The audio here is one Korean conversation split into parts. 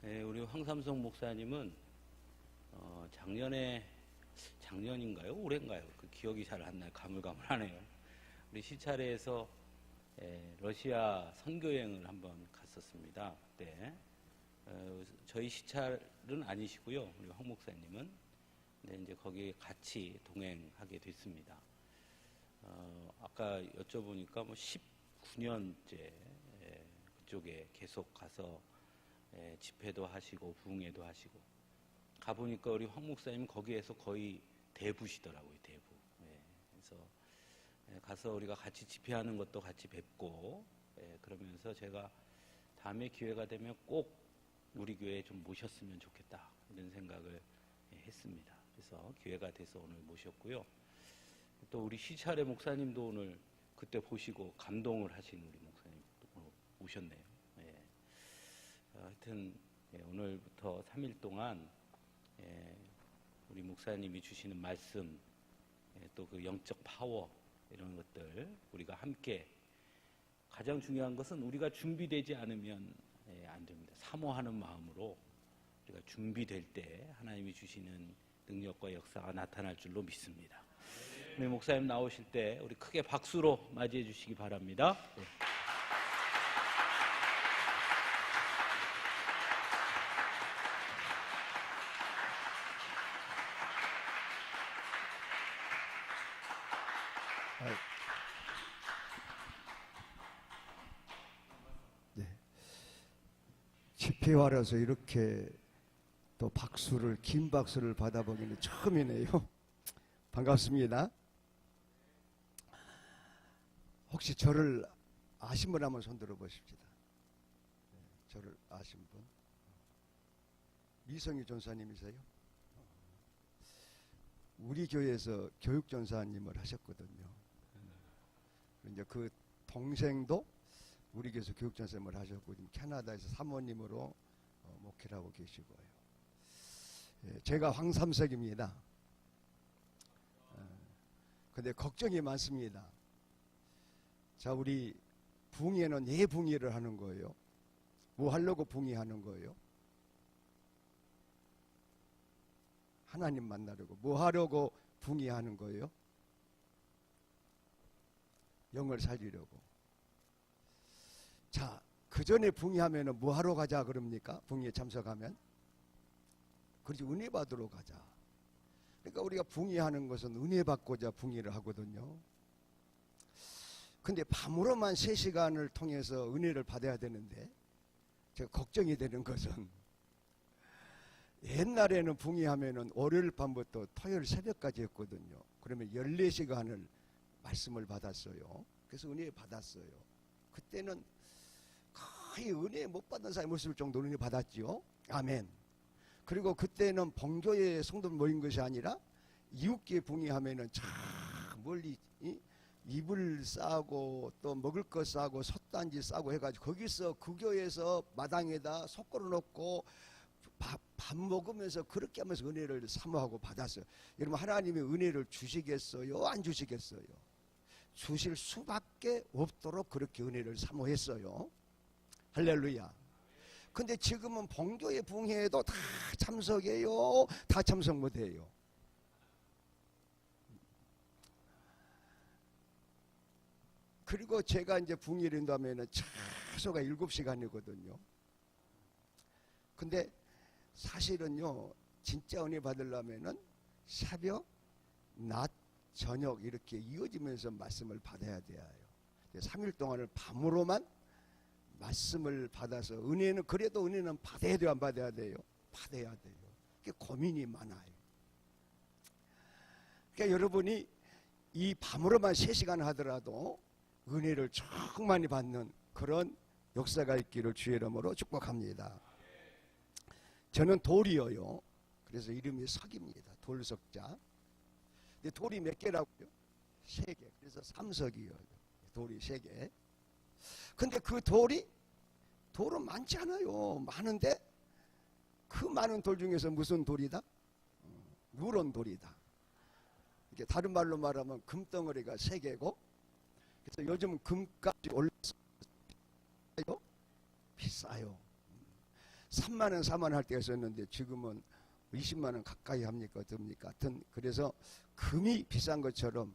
우리 황삼성 목사님은 작년인가요? 올해인가요? 그 기억이 잘 안 나요. 가물가물하네요. 우리 시찰에서 러시아 선교여행을 한번 갔었습니다. 그때 저희 시찰은 아니시고요. 우리 황 목사님은 이제 거기에 같이 동행하게 됐습니다. 아까 여쭤보니까 뭐 19년째 그쪽에 계속 가서 집회도 하시고 부흥회도 하시고, 가보니까 우리 황 목사님 거기에서 거의 대부시더라고요. 대부. 그래서 가서 우리가 같이 집회하는 것도 같이 뵙고, 그러면서 제가 다음에 기회가 되면 꼭 우리 교회에 좀 모셨으면 좋겠다 이런 생각을 했습니다. 그래서 기회가 돼서 오늘 모셨고요. 또 우리 시찰의 목사님도 오늘 그때 보시고 감동을 하신 우리 목사님 오늘 오셨네요. 하여튼 오늘부터 3일 동안 우리 목사님이 주시는 말씀, 또 그 영적 파워, 이런 것들 우리가 함께, 가장 중요한 것은 우리가 준비되지 않으면 안 됩니다. 사모하는 마음으로 우리가 준비될 때 하나님이 주시는 능력과 역사가 나타날 줄로 믿습니다. 우리 목사님 나오실 때 우리 크게 박수로 맞이해 주시기 바랍니다. 집회와라서 이렇게 또 박수를, 긴 박수를 받아보기는 처음이네요. 반갑습니다. 혹시 저를 아신 분 한번 손 들어 보십시다. 저를 아신 분? 미성희 전사님이세요? 우리 교회에서 교육전사님을 하셨거든요. 이제 그 동생도 우리 교회에서 교육전사님을 하셨고, 지금 캐나다에서 사모님으로 목회를 하고 계시고요. 제가 황삼석입니다. 근데 걱정이 많습니다. 자, 우리 붕의에는 붕의를 하는 거예요. 뭐 하려고 붕의하는 거예요? 하나님 만나려고. 뭐 하려고 붕의하는 거예요? 영을 살리려고. 자, 그 전에 붕의하면은 뭐 하러 가자 그럽니까? 붕의에 참석하면? 그렇지, 은혜 받으러 가자. 그러니까 우리가 붕의하는 것은 은혜 받고자 붕의를 하거든요. 근데 밤으로만 3시간을 통해서 은혜를 받아야 되는데, 제가 걱정이 되는 것은, 옛날에는 붕의하면은 월요일 밤부터 토요일 새벽까지 했거든요. 그러면 14시간을 말씀을 받았어요. 그래서 은혜 받았어요. 그때는 거의 은혜 못 받는 사람이 없을 정도로 은혜 받았지요. 아멘. 그리고 그때는 봉교회 성도 모인 것이 아니라 이웃교회 붕의하면은 참 멀리 이불 싸고 또 먹을 거 싸고 솥단지 싸고 해가지고 거기서 그 교회에서 마당에다 속 걸어놓고 밥 먹으면서 그렇게 하면서 은혜를 사모하고 받았어요. 여러분, 하나님의 은혜를 주시겠어요? 안 주시겠어요? 주실 수밖에 없도록 그렇게 은혜를 사모했어요. 할렐루야. 근데 지금은 봉교회 붕회에도 다 참석해요? 다 참석 못해요? 그리고 제가 이제 붕회를 한다면은 최소가 7시간이거든요. 근데 사실은요, 진짜 은혜 받으려면은 새벽, 낮, 저녁 이렇게 이어지면서 말씀을 받아야 돼요. 3일 동안을 밤으로만 말씀을 받아서, 은혜는, 그래도 은혜는 받아야 돼요, 안 받아야 돼요? 받아야 돼요. 그게 고민이 많아요. 그러니까 여러분이 이 밤으로만 3시간 하더라도 은혜를 충만히 받는 그런 역사가 있기를 주의 이름으로 축복합니다. 저는 돌이어요. 그래서 이름이 석입니다. 돌석자. 근데 돌이 몇 개라고요? 3개. 그래서 삼석이에요. 돌이 3개. 근데 그 돌은 많지 않아요. 많은데 그 많은 돌 중에서 무슨 돌이다? 누런 돌이다. 이게 다른 말로 말하면 금덩어리가 3개고, 그래서 요즘 금값이 올랐어요. 비싸요. 3만 원, 4만 원 할 때가 있었는데 지금은 20만 원 가까이 합니까? 어떻습니까? 하여튼 그래서 금이 비싼 것처럼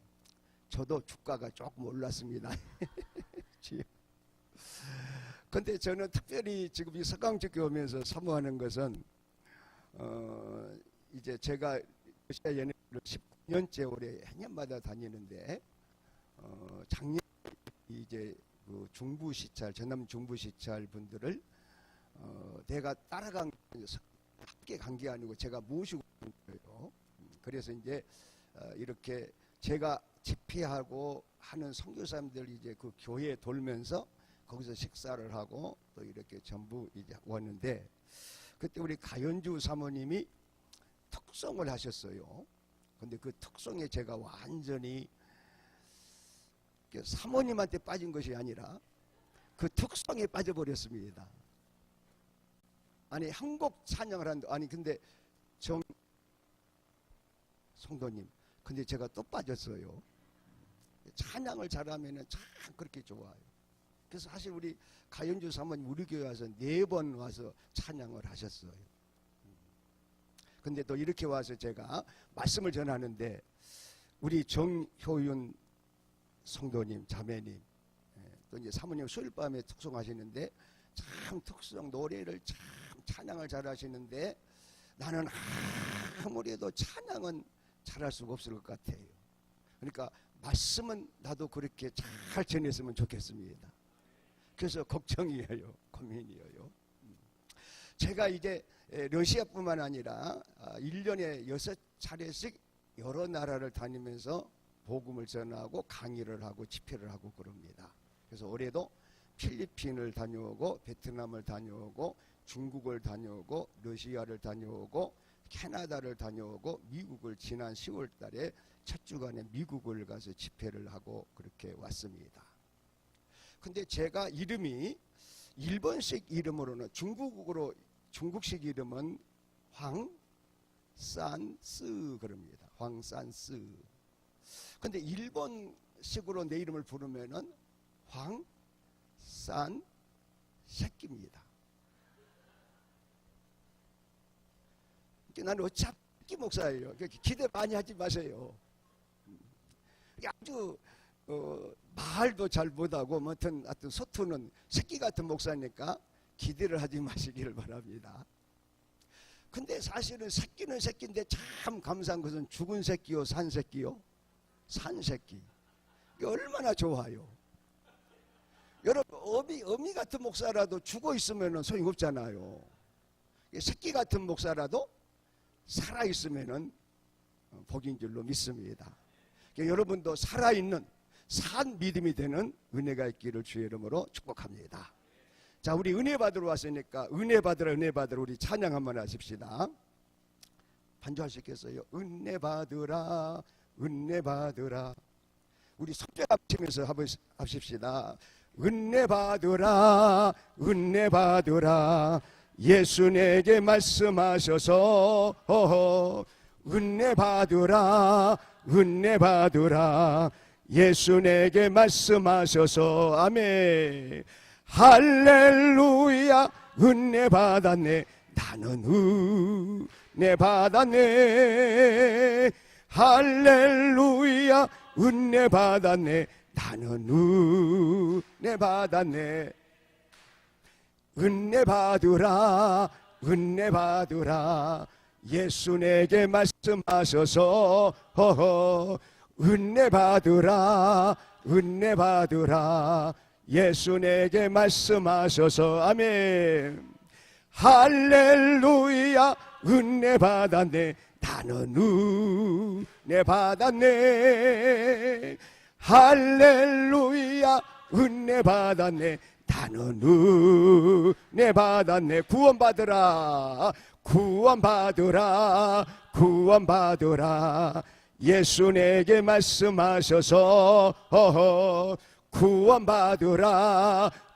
저도 주가가 조금 올랐습니다. 근데 저는 특별히 지금 이 서강주교 오면서 사모하는 것은 이제 제가 러시아 연회를 19년째 올해 해년마다 다니는데 작년 이제 그 중부 시찰, 전남 중부 시찰 분들을 내가 따라간 함께 간 게 아니고 제가 모시고 간 거예요. 그래서 이제 이렇게 제가 집회하고 하는 선교사님들 이제 그 교회에 돌면서 거기서 식사를 하고 또 이렇게 전부 이제 왔는데 그때 우리 가연주 사모님이 특송을 하셨어요. 근데 그 특송에 제가 완전히 사모님한테 빠진 것이 아니라 그 특성에 빠져버렸습니다. 아니 한곡 찬양을 하는데 아니 근데 성도님 근데 제가 또 빠졌어요. 찬양을 잘하면은 참 그렇게 좋아요. 그래서 사실 우리 가연주 사모님 우리 교회 와서 4번 와서 찬양을 하셨어요. 근데 또 이렇게 와서 제가 말씀을 전하는데 우리 정효윤 성도님, 자매님, 또 이제 사모님 수요일 밤에 특송하시는데 참 특송 노래를 참 찬양을 잘하시는데 나는 아무래도 찬양은 잘할 수가 없을 것 같아요. 그러니까 말씀은 나도 그렇게 잘 전했으면 좋겠습니다. 그래서 걱정이에요, 고민이에요. 제가 이제 러시아뿐만 아니라 1년에 6차례씩 여러 나라를 다니면서 복음을 전하고 강의를 하고 집회를 하고 그럽니다. 그래서 올해도 필리핀을 다녀오고 베트남을 다녀오고 중국을 다녀오고 러시아를 다녀오고 캐나다를 다녀오고 미국을 지난 10월 달에 첫 주간에 미국을 가서 집회를 하고 그렇게 왔습니다. 근데 제가 이름이 일본식 이름으로는 중국식 이름은 황산스 그럽니다. 황산스. 근데 일본식으로 내 이름을 부르면은 황산새끼입니다. 나는 어차피 목사예요. 기대 많이 하지 마세요. 아주 말도 잘 못하고 하여튼 서투는 새끼 같은 목사니까 기대를 하지 마시기를 바랍니다. 근데 사실은 새끼는 새끼인데 참 감사한 것은 죽은 새끼요 산 새끼요? 산 새끼. 이게 얼마나 좋아요. 여러분 어미 같은 목사라도 죽어 있으면 소용없잖아요. 새끼 같은 목사라도 살아 있으면 복인 줄로 믿습니다. 여러분도 살아있는 산 믿음이 되는 은혜가 있기를 주의 이름으로 축복합니다. 자, 우리 은혜 받으러 왔으니까 은혜 받으라 우리 찬양 한번 하십시다. 반주할 수 있겠어요? 은혜 받으라 우리 손뼉 치면서 합시다. 은혜 받으라 예수 내게 말씀하셔서 은혜 받으라 예수 내게 말씀하셔서 아멘. 할렐루야 은혜 받았네 나는 은혜 받았네 할렐루야 은혜 받았네 나는 은혜 받았네. 은혜 받으라 예수 내게 말씀하셔서 은혜 받으라 예수 내게 말씀하셔서 아멘. 할렐루야 은혜 받았네 나는 은혜 받았네 할렐루야 은혜 받았네 나는 은혜 받았네. 구원받으라 예수 내게 말씀하셔서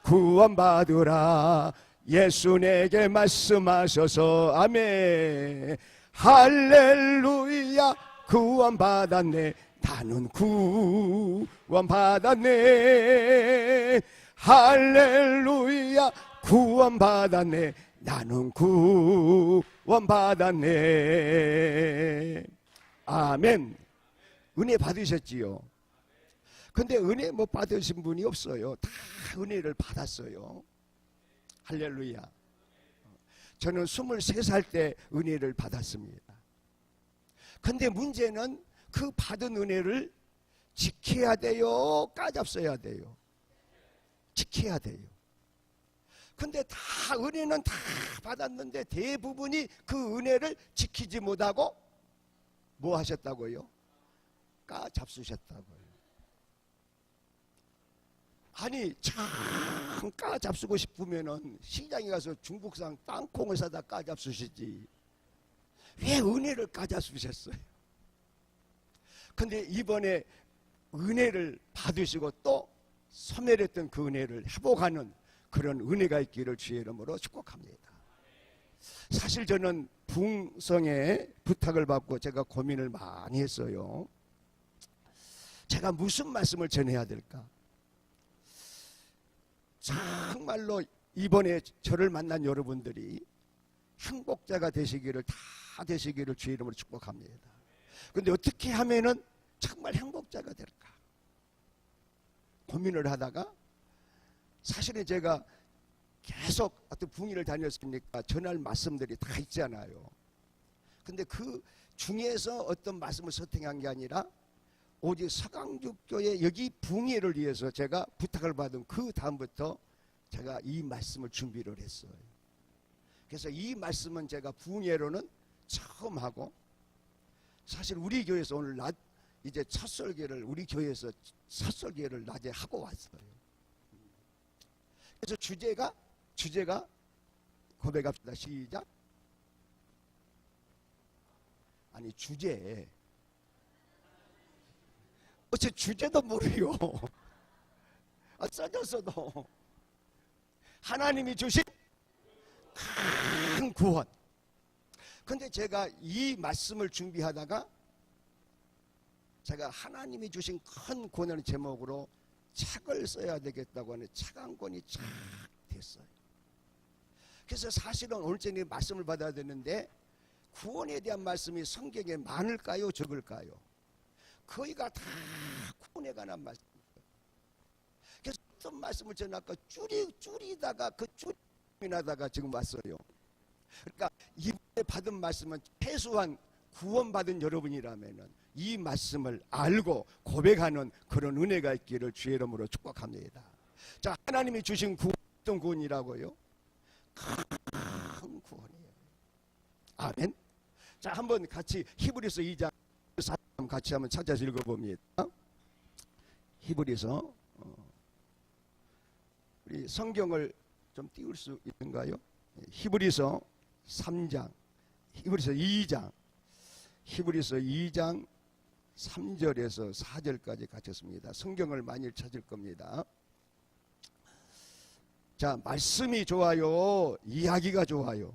구원받으라 예수 내게 말씀하셔서 아멘. 할렐루야 구원받았네 나는 구원받았네 할렐루야 구원받았네 나는 구원받았네. 아멘. 은혜 받으셨지요? 근데 은혜 못 받으신 분이 없어요. 다 은혜를 받았어요. 할렐루야. 저는 23살 때 은혜를 받았습니다. 근데 문제는 그 받은 은혜를 지켜야 돼요? 까잡숴야 돼요? 지켜야 돼요. 근데 다 은혜는 다 받았는데 대부분이 그 은혜를 지키지 못하고 뭐 하셨다고요? 까잡수셨다고요. 아니 참 까잡수고 싶으면은 시장에 가서 중국산 땅콩을 사다 까잡수시지 왜 은혜를 까잡수셨어요? 근데 이번에 은혜를 받으시고 또 소멸했던 그 은혜를 회복하는 그런 은혜가 있기를 주의 이름으로 축복합니다. 사실 저는 붕성에 부탁을 받고 제가 고민을 많이 했어요. 제가 무슨 말씀을 전해야 될까? 정말로 이번에 저를 만난 여러분들이 행복자가 되시기를 다 되시기를 주의 이름으로 축복합니다. 그런데 어떻게 하면은 정말 행복자가 될까? 고민을 하다가 사실은 제가 계속 어떤 붕의를 다녔으니까 전할 말씀들이 다 있잖아요. 근데 그 중에서 어떤 말씀을 선택한 게 아니라 오직 서강죽교회 여기 붕의를 위해서 제가 부탁을 받은 그 다음부터 제가 이 말씀을 준비를 했어요. 그래서 이 말씀은 제가 붕의로는 처음 하고 사실 우리 교회에서 오늘 낮 이제 첫 설교를 우리 교회에서 첫 설교를 낮에 하고 왔어요. 그래서 주제가 고백합시다. 시작. 아니 주제 어째 주제도 모르요. 써졌어도 하나님이 주신 큰 구원. 근데 제가 이 말씀을 준비하다가 제가 하나님이 주신 큰 구원이라는 제목으로 책을 써야 되겠다고 하는 책 한 권이 쫙 됐어요. 그래서 사실은 오늘 저녁에 말씀을 받아야 되는데 구원에 대한 말씀이 성경에 많을까요? 적을까요? 거의가 다 구원에 관한 말씀이에요. 그래서 어떤 말씀을 저는 아까 줄이다가 그 줄이다가 지금 왔어요. 그러니까 이번에 받은 말씀은 최소한 구원받은 여러분이라면은 이 말씀을 알고 고백하는 그런 은혜가 있기를 주의 이름으로 축복합니다. 자, 하나님이 주신 구원 어떤 구원이라고요? 큰 구원이에요. 아멘. 자, 한번 같이 히브리서 2장 4절 같이 한번 찾아서 읽어봅니다. 히브리서 우리 성경을 좀 띄울 수 있는가요? 히브리서 3장, 히브리서 2장, 히브리서 2장 3절에서 4절까지 갖췄습니다. 성경을 많이 찾을 겁니다. 자, 말씀이 좋아요? 이야기가 좋아요?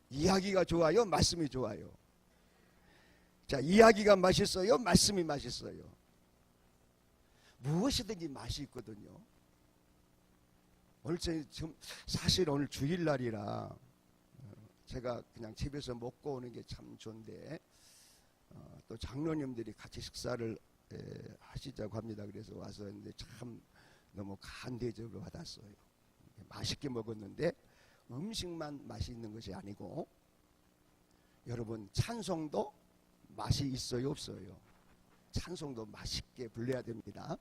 이야기가 좋아요? 말씀이 좋아요? 자, 이야기가 맛있어요? 말씀이 맛있어요? 무엇이든지 맛이 있거든요. 오늘 지금 사실 오늘 주일날이라 제가 그냥 집에서 먹고 오는 게 참 좋은데 또 장로님들이 같이 식사를 하시자고 합니다. 그래서 와서 했는데 참 너무 간 대접을 받았어요. 맛있게 먹었는데 음식만 맛이 있는 것이 아니고 여러분 찬송도 맛이 있어요 없어요? 찬송도 맛있게 불러야 됩니다.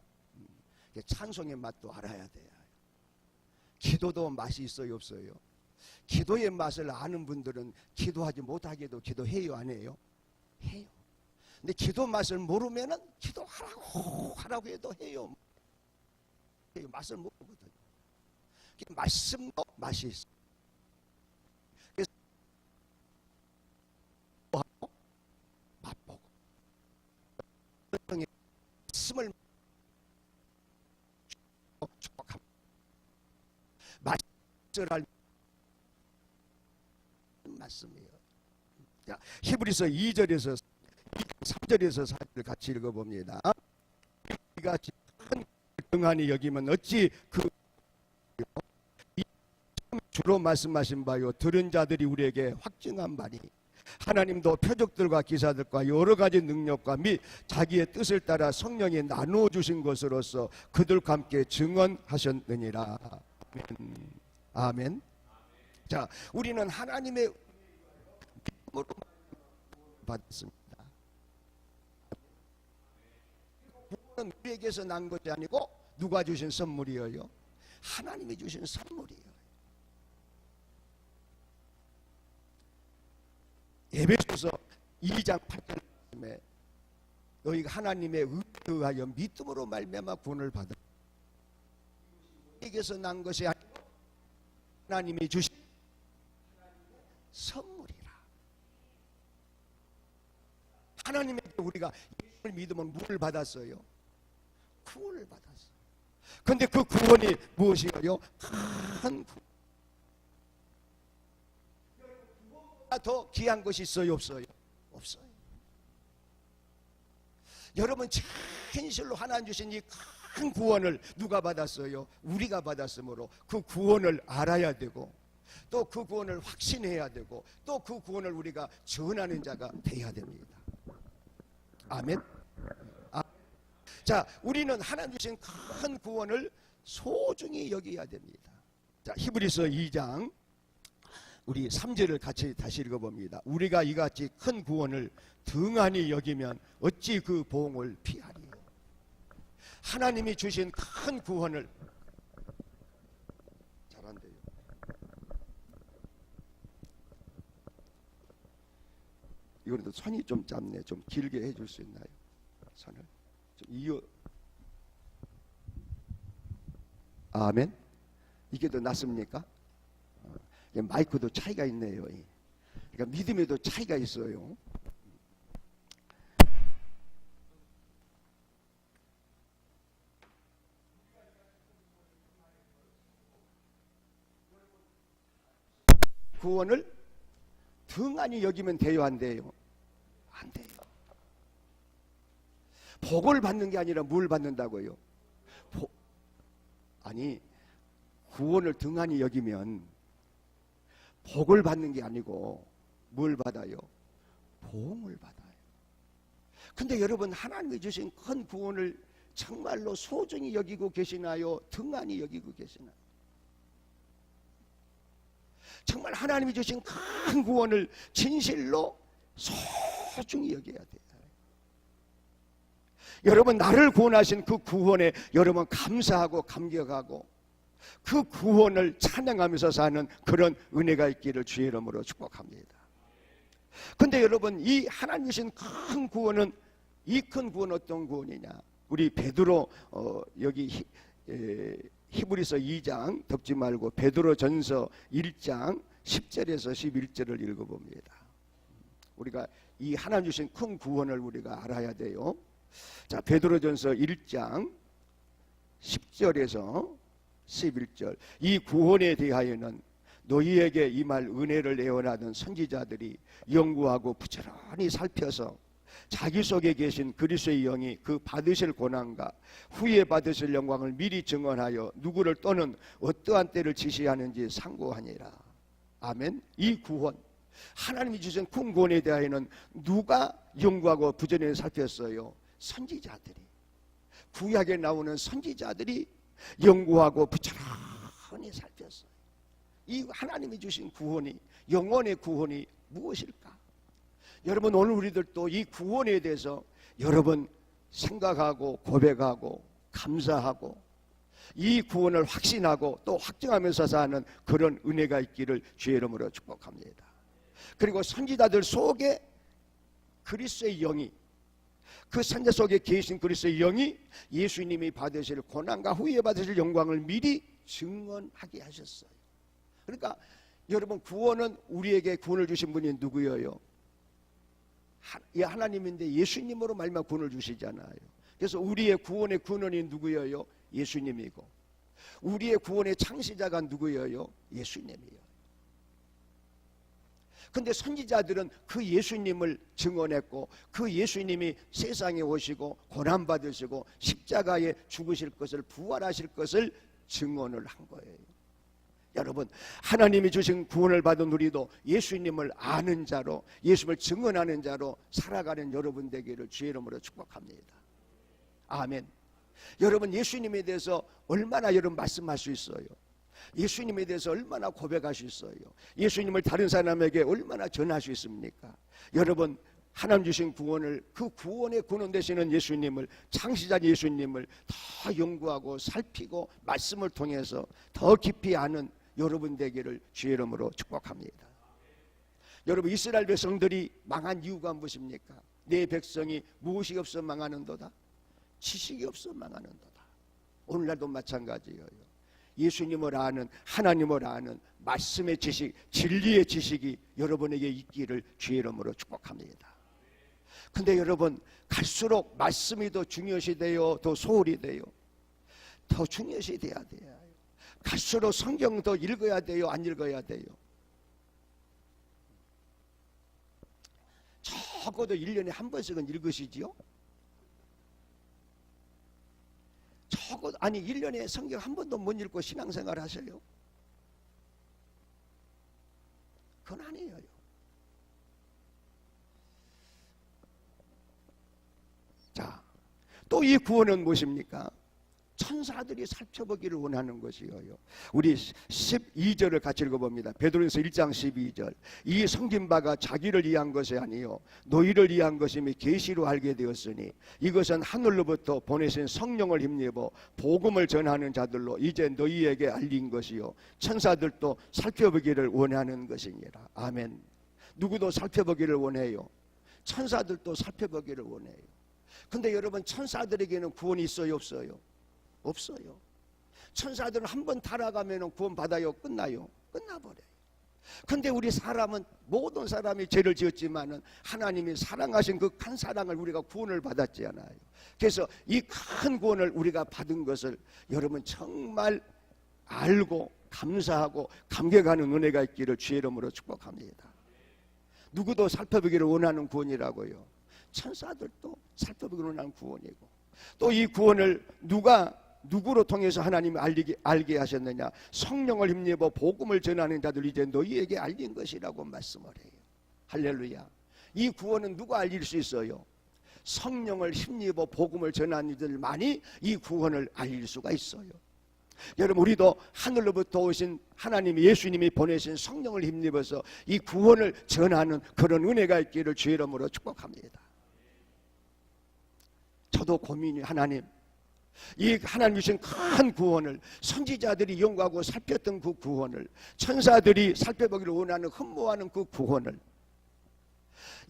찬송의 맛도 알아야 돼요. 기도도 맛이 있어요 없어요? 기도의 맛을 아는 분들은 기도하지 못하게도 기도해요 안 해요? 해요. 근데 기도 맛을 모르면은 기도하라고 해도 해요. 맛을 모르거든요. 말씀도 맛이 있어요. 그래서 맛보고 말씀을 축복합니다. 맛을 알 말씀이에요. 자, 히브리서 2절에서 3절에서 4절 같이 읽어봅니다. 우리가 큰 등한히 여기면 어찌 그 주로 말씀하신 바요 들은 자들이 우리에게 확증한 바니 하나님도 표적들과 기사들과 여러 가지 능력과 및 자기의 뜻을 따라 성령이 나누어 주신 것으로서 그들과 함께 증언하셨느니라. 아멘. 아멘. 자, 우리는 하나님의 믿음으로 받습니다. 구원은 우리에게서 난 것이 아니고 누가 주신 선물이에요? 하나님이 주신 선물이에요. 에베소서 2장 8절에 너희가 하나님의 의에 의하여 믿음으로 말미암아 구원을 받아 우리에게서 난 것이 아니고 하나님이 주신 선물이라. 하나님에게 우리가 예수를 믿으면 무엇을 받았어요? 구원을 받았어요. 그런데 그 구원이 무엇이에요? 큰 구원. 더 귀한 것이 있어요, 없어요? 없어요. 여러분 진실로 하나님 주신 이 큰 구원을 누가 받았어요? 우리가 받았으므로 그 구원을 알아야 되고 또 그 구원을 확신해야 되고 또 그 구원을 우리가 전하는 자가 돼야 됩니다. 아멘. 자, 우리는 하나님 주신 큰 구원을 소중히 여겨야 됩니다. 자, 히브리서 2장 우리 3절을 같이 다시 읽어봅니다. 우리가 이같이 큰 구원을 등한히 여기면 어찌 그 보응을 피하리. 하나님이 주신 큰 구원을 잘한대요. 이거는 선이 좀 짧네. 좀 길게 해줄 수 있나요? 선을 좀 이어. 아멘. 이게 더 낫습니까? 마이크도 차이가 있네요. 그러니까 믿음에도 차이가 있어요. 구원을 등한히 여기면 돼요, 안 돼요? 안 돼요. 복을 받는 게 아니라 뭘 받는다고요? 아니, 구원을 등한히 여기면 복을 받는 게 아니고 뭘 받아요? 보응을 받아요. 근데 여러분 하나님이 주신 큰 구원을 정말로 소중히 여기고 계시나요? 등한히 여기고 계시나요? 정말 하나님이 주신 큰 구원을 진실로 소중히 여겨야 돼요. 여러분 나를 구원하신 그 구원에 여러분 감사하고 감격하고 그 구원을 찬양하면서 사는 그런 은혜가 있기를 주의 이름으로 축복합니다. 근데 여러분 이 하나님 주신 큰 구원은 이 큰 구원 어떤 구원이냐? 우리 베드로 여기 히브리서 2장 덮지 말고 베드로전서 1장 10절에서 11절을 읽어봅니다. 우리가 이 하나님 주신 큰 구원을 우리가 알아야 돼요. 자, 베드로전서 1장 10절에서 11절. 이 구원에 대하여는 너희에게 이 말 은혜를 예언하던 선지자들이 연구하고 부지런히 살펴서 자기 속에 계신 그리스도의 영이 그 받으실 고난과 후에 받으실 영광을 미리 증언하여 누구를 또는 어떠한 때를 지시하는지 상고하니라. 아멘. 이 구원, 하나님이 주신 큰 구원에 대하여는 누가 연구하고 부지런히 살폈어요? 선지자들이. 구약에 나오는 선지자들이 연구하고 부지런히 살폈어요. 이 하나님이 주신 구원이, 영원의 구원이 무엇일까? 여러분 오늘 우리들도 이 구원에 대해서 여러분 생각하고 고백하고 감사하고 이 구원을 확신하고 또 확증하면서 사는 그런 은혜가 있기를 주의 이름으로 축복합니다. 그리고 선지자들 속에 그리스도의 영이, 그 선자 속에 계신 그리스도의 영이 예수님이 받으실 고난과 후에 받으실 영광을 미리 증언하게 하셨어요. 그러니까 여러분 구원은 우리에게 구원을 주신 분이 누구예요? 하나님인데 예수님으로 말미암아 구원을 주시잖아요. 그래서 우리의 구원의 근원이 누구예요? 예수님이고 우리의 구원의 창시자가 누구예요? 예수님이에요. 근데 선지자들은 그 예수님을 증언했고 그 예수님이 세상에 오시고 고난받으시고 십자가에 죽으실 것을 부활하실 것을 증언을 한 거예요. 여러분, 하나님이 주신 구원을 받은 우리도 예수님을 아는 자로, 예수님을 증언하는 자로 살아가는 여러분 되기를 주의 이름으로 축복합니다. 아멘. 여러분, 예수님에 대해서 얼마나 여러분 말씀할 수 있어요? 예수님에 대해서 얼마나 고백할 수 있어요? 예수님을 다른 사람에게 얼마나 전할 수 있습니까? 여러분, 하나님 주신 구원을, 그 구원의 근원 되시는 예수님을, 창시자 예수님을 더 연구하고 살피고 말씀을 통해서 더 깊이 아는 여러분 되기를 주의 이름으로 축복합니다. 여러분, 이스라엘 백성들이 망한 이유가 무엇입니까? 내 백성이 무엇이 없어 망하는도다? 지식이 없어 망하는도다. 오늘날도 마찬가지예요. 예수님을 아는, 하나님을 아는 말씀의 지식, 진리의 지식이 여러분에게 있기를 주의 이름으로 축복합니다. 근데 여러분, 갈수록 말씀이 더 중요시 돼요? 더 소홀히 돼요? 더 중요시 돼야 돼요. 갈수록 성경 더 읽어야 돼요? 안 읽어야 돼요? 적어도 1년에 한 번씩은 읽으시지요? 적어도, 아니 1년에 성경 한 번도 못 읽고 신앙생활 하세요? 그건 아니에요. 자, 또 이 구원은 무엇입니까? 천사들이 살펴보기를 원하는 것이에요. 우리 12절을 같이 읽어봅니다. 베드로전서 1장 12절. 이 섬긴 바가 자기를 위한 것이 아니요 너희를 위한 것임이 계시로 알게 되었으니 이것은 하늘로부터 보내신 성령을 힘입어 복음을 전하는 자들로 이제 너희에게 알린 것이요 천사들도 살펴보기를 원하는 것이니라. 아멘. 누구도 살펴보기를 원해요. 천사들도 살펴보기를 원해요. 근데 여러분, 천사들에게는 구원이 있어요, 없어요? 없어요. 천사들은 한번 타락하면 구원 받아요? 끝나요? 끝나버려요. 근데 우리 사람은, 모든 사람이 죄를 지었지만은 하나님이 사랑하신 그 큰 사랑을 우리가 구원을 받았지 않아요. 그래서 이 큰 구원을 우리가 받은 것을 여러분 정말 알고 감사하고 감격하는 은혜가 있기를 주의 이름으로 축복합니다. 누구도 살펴보기를 원하는 구원이라고요. 천사들도 살펴보기를 원하는 구원이고, 또 이 구원을 누구로 통해서 하나님이 알게 하셨느냐? 성령을 힘입어 복음을 전하는 자들 이제 너희에게 알린 것이라고 말씀을 해요. 할렐루야. 이 구원은 누가 알릴 수 있어요? 성령을 힘입어 복음을 전하는 이들만이 이 구원을 알릴 수가 있어요. 여러분, 우리도 하늘로부터 오신 하나님 예수님이 보내신 성령을 힘입어서 이 구원을 전하는 그런 은혜가 있기를 주의 이름으로 축복합니다. 저도 고민이, 하나님, 이 하나님 주신 큰 구원을, 선지자들이 연구하고 살폈던 그 구원을, 천사들이 살펴보기를 원하는 흠모하는 그 구원을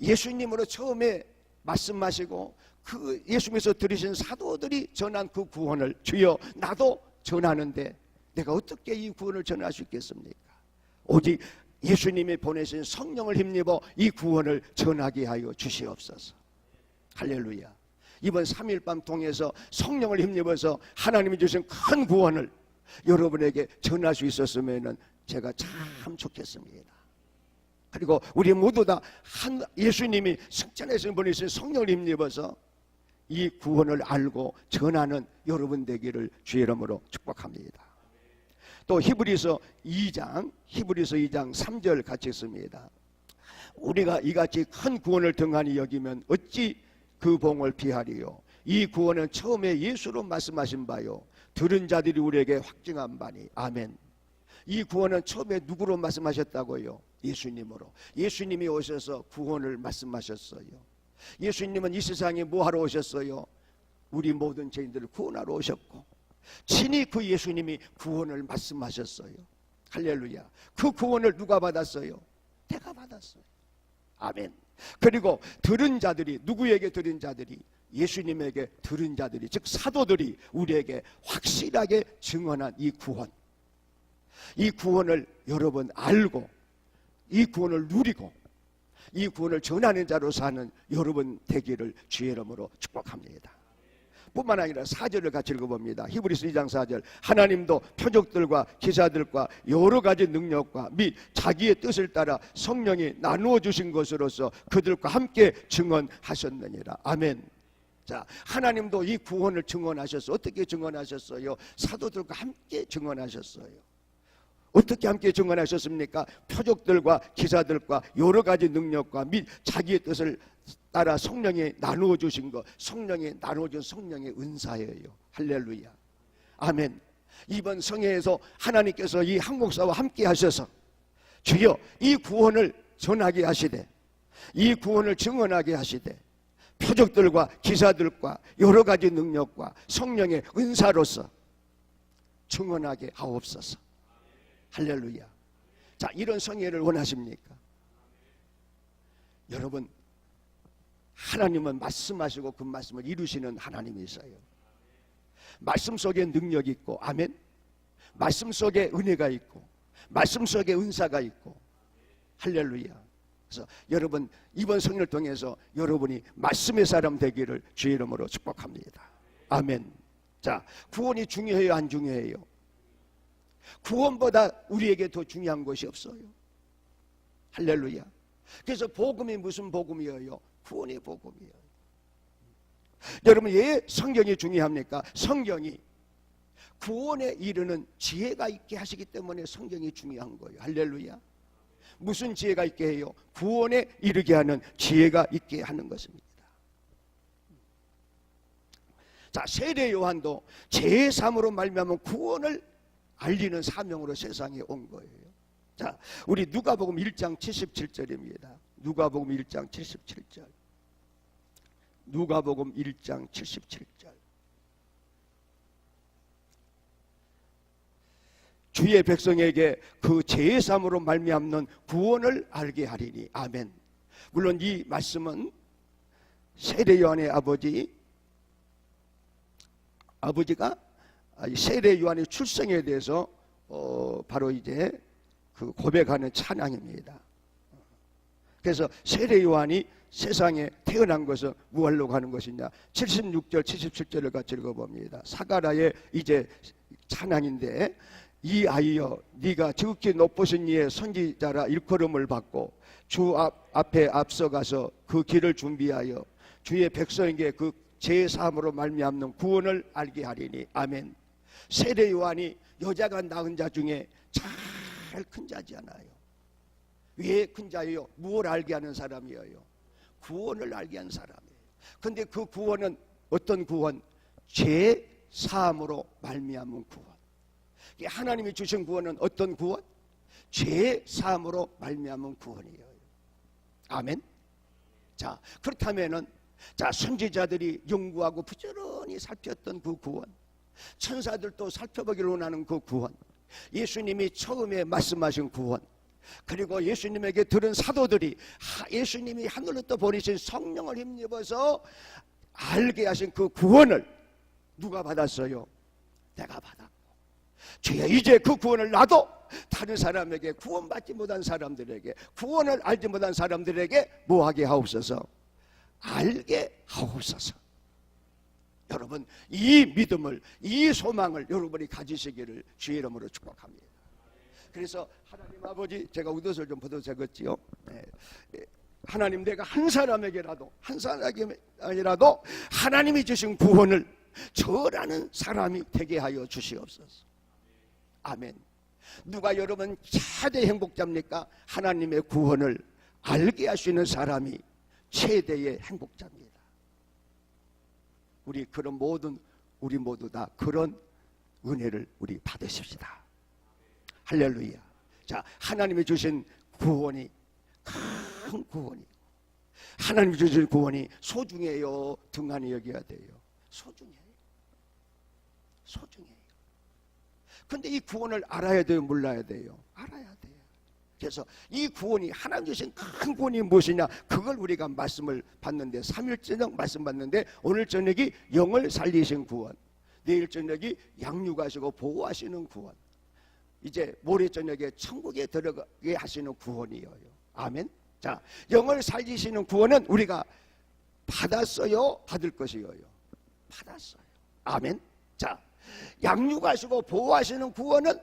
예수님으로 처음에 말씀하시고 그 예수님께서 들으신 사도들이 전한 그 구원을 주여 나도 전하는데 내가 어떻게 이 구원을 전할 수 있겠습니까? 오직 예수님이 보내신 성령을 힘입어 이 구원을 전하게 하여 주시옵소서. 할렐루야. 이번 3일 밤 통해서 성령을 힘입어서 하나님이 주신 큰 구원을 여러분에게 전할 수 있었으면 제가 참 좋겠습니다. 그리고 우리 모두 다 예수님이 승천해서 보내신 성령을 힘입어서 이 구원을 알고 전하는 여러분 되기를 주의 이름으로 축복합니다. 또 히브리서 2장 3절 같이 읽습니다. 우리가 이같이 큰 구원을 등한히 여기면 어찌 그 봉을 피하리요? 이 구원은 처음에 예수로 말씀하신 바요 들은 자들이 우리에게 확증한 바니. 아멘. 이 구원은 처음에 누구로 말씀하셨다고요? 예수님으로. 예수님이 오셔서 구원을 말씀하셨어요. 예수님은 이 세상에 뭐하러 오셨어요? 우리 모든 죄인들을 구원하러 오셨고 친히 그 예수님이 구원을 말씀하셨어요. 할렐루야. 그 구원을 누가 받았어요? 내가 받았어요. 아멘. 그리고 들은 자들이, 누구에게 들은 자들이? 예수님에게 들은 자들이, 즉 사도들이 우리에게 확실하게 증언한 이 구원, 이 구원을 여러분 알고 이 구원을 누리고 이 구원을 전하는 자로 사는 여러분 되기를 주의 이름으로 축복합니다. 뿐만 아니라 4절을 같이 읽어봅니다. 히브리서 2장 4절. 하나님도 표적들과 기사들과 여러 가지 능력과 및 자기의 뜻을 따라 성령이 나누어 주신 것으로서 그들과 함께 증언하셨느니라. 아멘. 자, 하나님도 이 구원을 증언하셨어요. 어떻게 증언하셨어요? 사도들과 함께 증언하셨어요. 어떻게 함께 증언하셨습니까? 표적들과 기사들과 여러 가지 능력과 및 자기의 뜻을 따라 성령이 나누어 주신 것, 성령이 나누어 준 성령의 은사예요. 할렐루야. 아멘. 이번 성회에서 하나님께서 이 한국사와 함께 하셔서 주여 이 구원을 전하게 하시되, 이 구원을 증언하게 하시되, 표적들과 기사들과 여러 가지 능력과 성령의 은사로서 증언하게 하옵소서. 할렐루야. 자, 이런 성회를 원하십니까? 여러분, 하나님은 말씀하시고 그 말씀을 이루시는 하나님이세요. 말씀 속에 능력이 있고, 아멘. 말씀 속에 은혜가 있고, 말씀 속에 은사가 있고, 할렐루야. 그래서 여러분, 이번 성회를 통해서 여러분이 말씀의 사람 되기를 주의 이름으로 축복합니다. 아멘. 자, 구원이 중요해요, 안 중요해요? 구원보다 우리에게 더 중요한 것이 없어요. 할렐루야. 그래서 복음이 무슨 복음이에요? 구원의 복음이에요. 여러분, 왜 성경이 중요합니까? 성경이 구원에 이르는 지혜가 있게 하시기 때문에 성경이 중요한 거예요. 할렐루야. 무슨 지혜가 있게 해요? 구원에 이르게 하는 지혜가 있게 하는 것입니다. 자, 세례 요한도 제3으로 말미암은 구원을 알리는 사명으로 세상에 온 거예요. 자, 우리 누가복음 1장 77절입니다. 누가복음 1장 77절. 누가복음 1장 77절. 주의 백성에게 그 제3으로 말미암는 구원을 알게 하리니. 아멘. 물론 이 말씀은 세례 요한의 아버지가 세례 요한의 출생에 대해서 바로 이제 그 고백하는 찬양입니다. 그래서 세례 요한이 세상에 태어난 것은 무엇로 가는 것이냐? 76절 77절을 같이 읽어봅니다. 사가라의 이제 찬양인데, 이 아이여 네가 지극히 높으신 이의 선지자라 일컬음을 받고 주 앞에 앞서가서 그 길을 준비하여 주의 백성에게 그 제3으로 말미암는 구원을 알게 하리니. 아멘. 세례 요한이 여자가 낳은 자 중에 제일 큰 자지 않아요. 왜 큰 자예요? 무엇을 알게 하는 사람이에요? 구원을 알게 하는 사람이에요. 근데 그 구원은 어떤 구원? 제3으로 말미암은 구원. 하나님이 주신 구원은 어떤 구원? 제3으로 말미암은 구원이에요. 아멘. 자, 그렇다면은 자, 선지자들이 연구하고 부지런히 살폈던 그 구원, 천사들도 살펴보기를 원하는 그 구원, 예수님이 처음에 말씀하신 구원, 그리고 예수님에게 들은 사도들이 예수님이 하늘로부터 보내신 성령을 힘입어서 알게 하신 그 구원을 누가 받았어요? 내가 받았고, 주여 이제 그 구원을 나도 다른 사람에게, 구원받지 못한 사람들에게, 구원을 알지 못한 사람들에게 뭐하게 하옵소서? 알게 하옵소서. 여러분, 이 믿음을, 이 소망을 여러분이 가지시기를 주의 이름으로 축복합니다. 그래서 하나님 아버지, 제가 웃어서 좀 보도 되겠지요. 하나님, 내가 한 사람에게라도 하나님이 주신 구원을 저라는 사람이 되게 하여 주시옵소서. 아멘. 누가 여러분 최대 행복자입니까? 하나님의 구원을 알게 할 수 있는 사람이 최대의 행복자입니다. 우리 모두 다 그런 은혜를 우리 받으십시다. 할렐루야. 자, 하나님이 주신 구원이 큰 구원이고, 하나님이 주신 구원이 소중해요, 등한히 여겨야 돼요? 소중해요. 근데 이 구원을 알아야 돼요, 몰라야 돼요? 알아야 돼요. 그래서 이 구원이, 하나님 주신 큰 구원이 무엇이냐, 그걸 우리가 말씀을 받는데, 3일 저녁 말씀 받는데, 오늘 저녁이 영을 살리신 구원, 내일 저녁이 양육하시고 보호하시는 구원, 이제 모레 저녁에 천국에 들어가게 하시는 구원이에요. 아멘. 자, 영을 살리시는 구원은 우리가 받았어요, 받을 것이에요? 받았어요. 아멘. 자, 양육하시고 보호하시는 구원은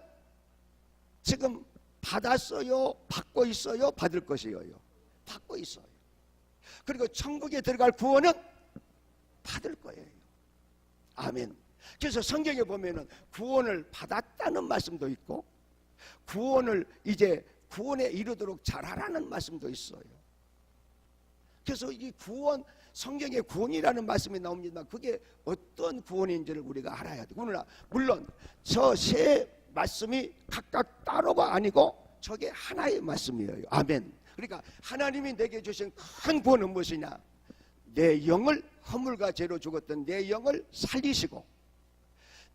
지금 받았어요, 받고 있어요, 받을 것이에요? 받고 있어요. 그리고 천국에 들어갈 구원은 받을 거예요. 아멘. 그래서 성경에 보면은 구원을 받았다는 말씀도 있고, 구원을 이제 구원에 이르도록 잘하라는 말씀도 있어요. 그래서 이 구원, 성경에 구원이라는 말씀이 나옵니다. 그게 어떤 구원인지를 우리가 알아야 돼. 그러나 물론 저 세 말씀이 각각 따로가 아니고 저게 하나의 말씀이에요. 아멘. 그러니까 하나님이 내게 주신 큰 구원은 무엇이냐? 내 영을 허물과 죄로 죽었던 내 영을 살리시고,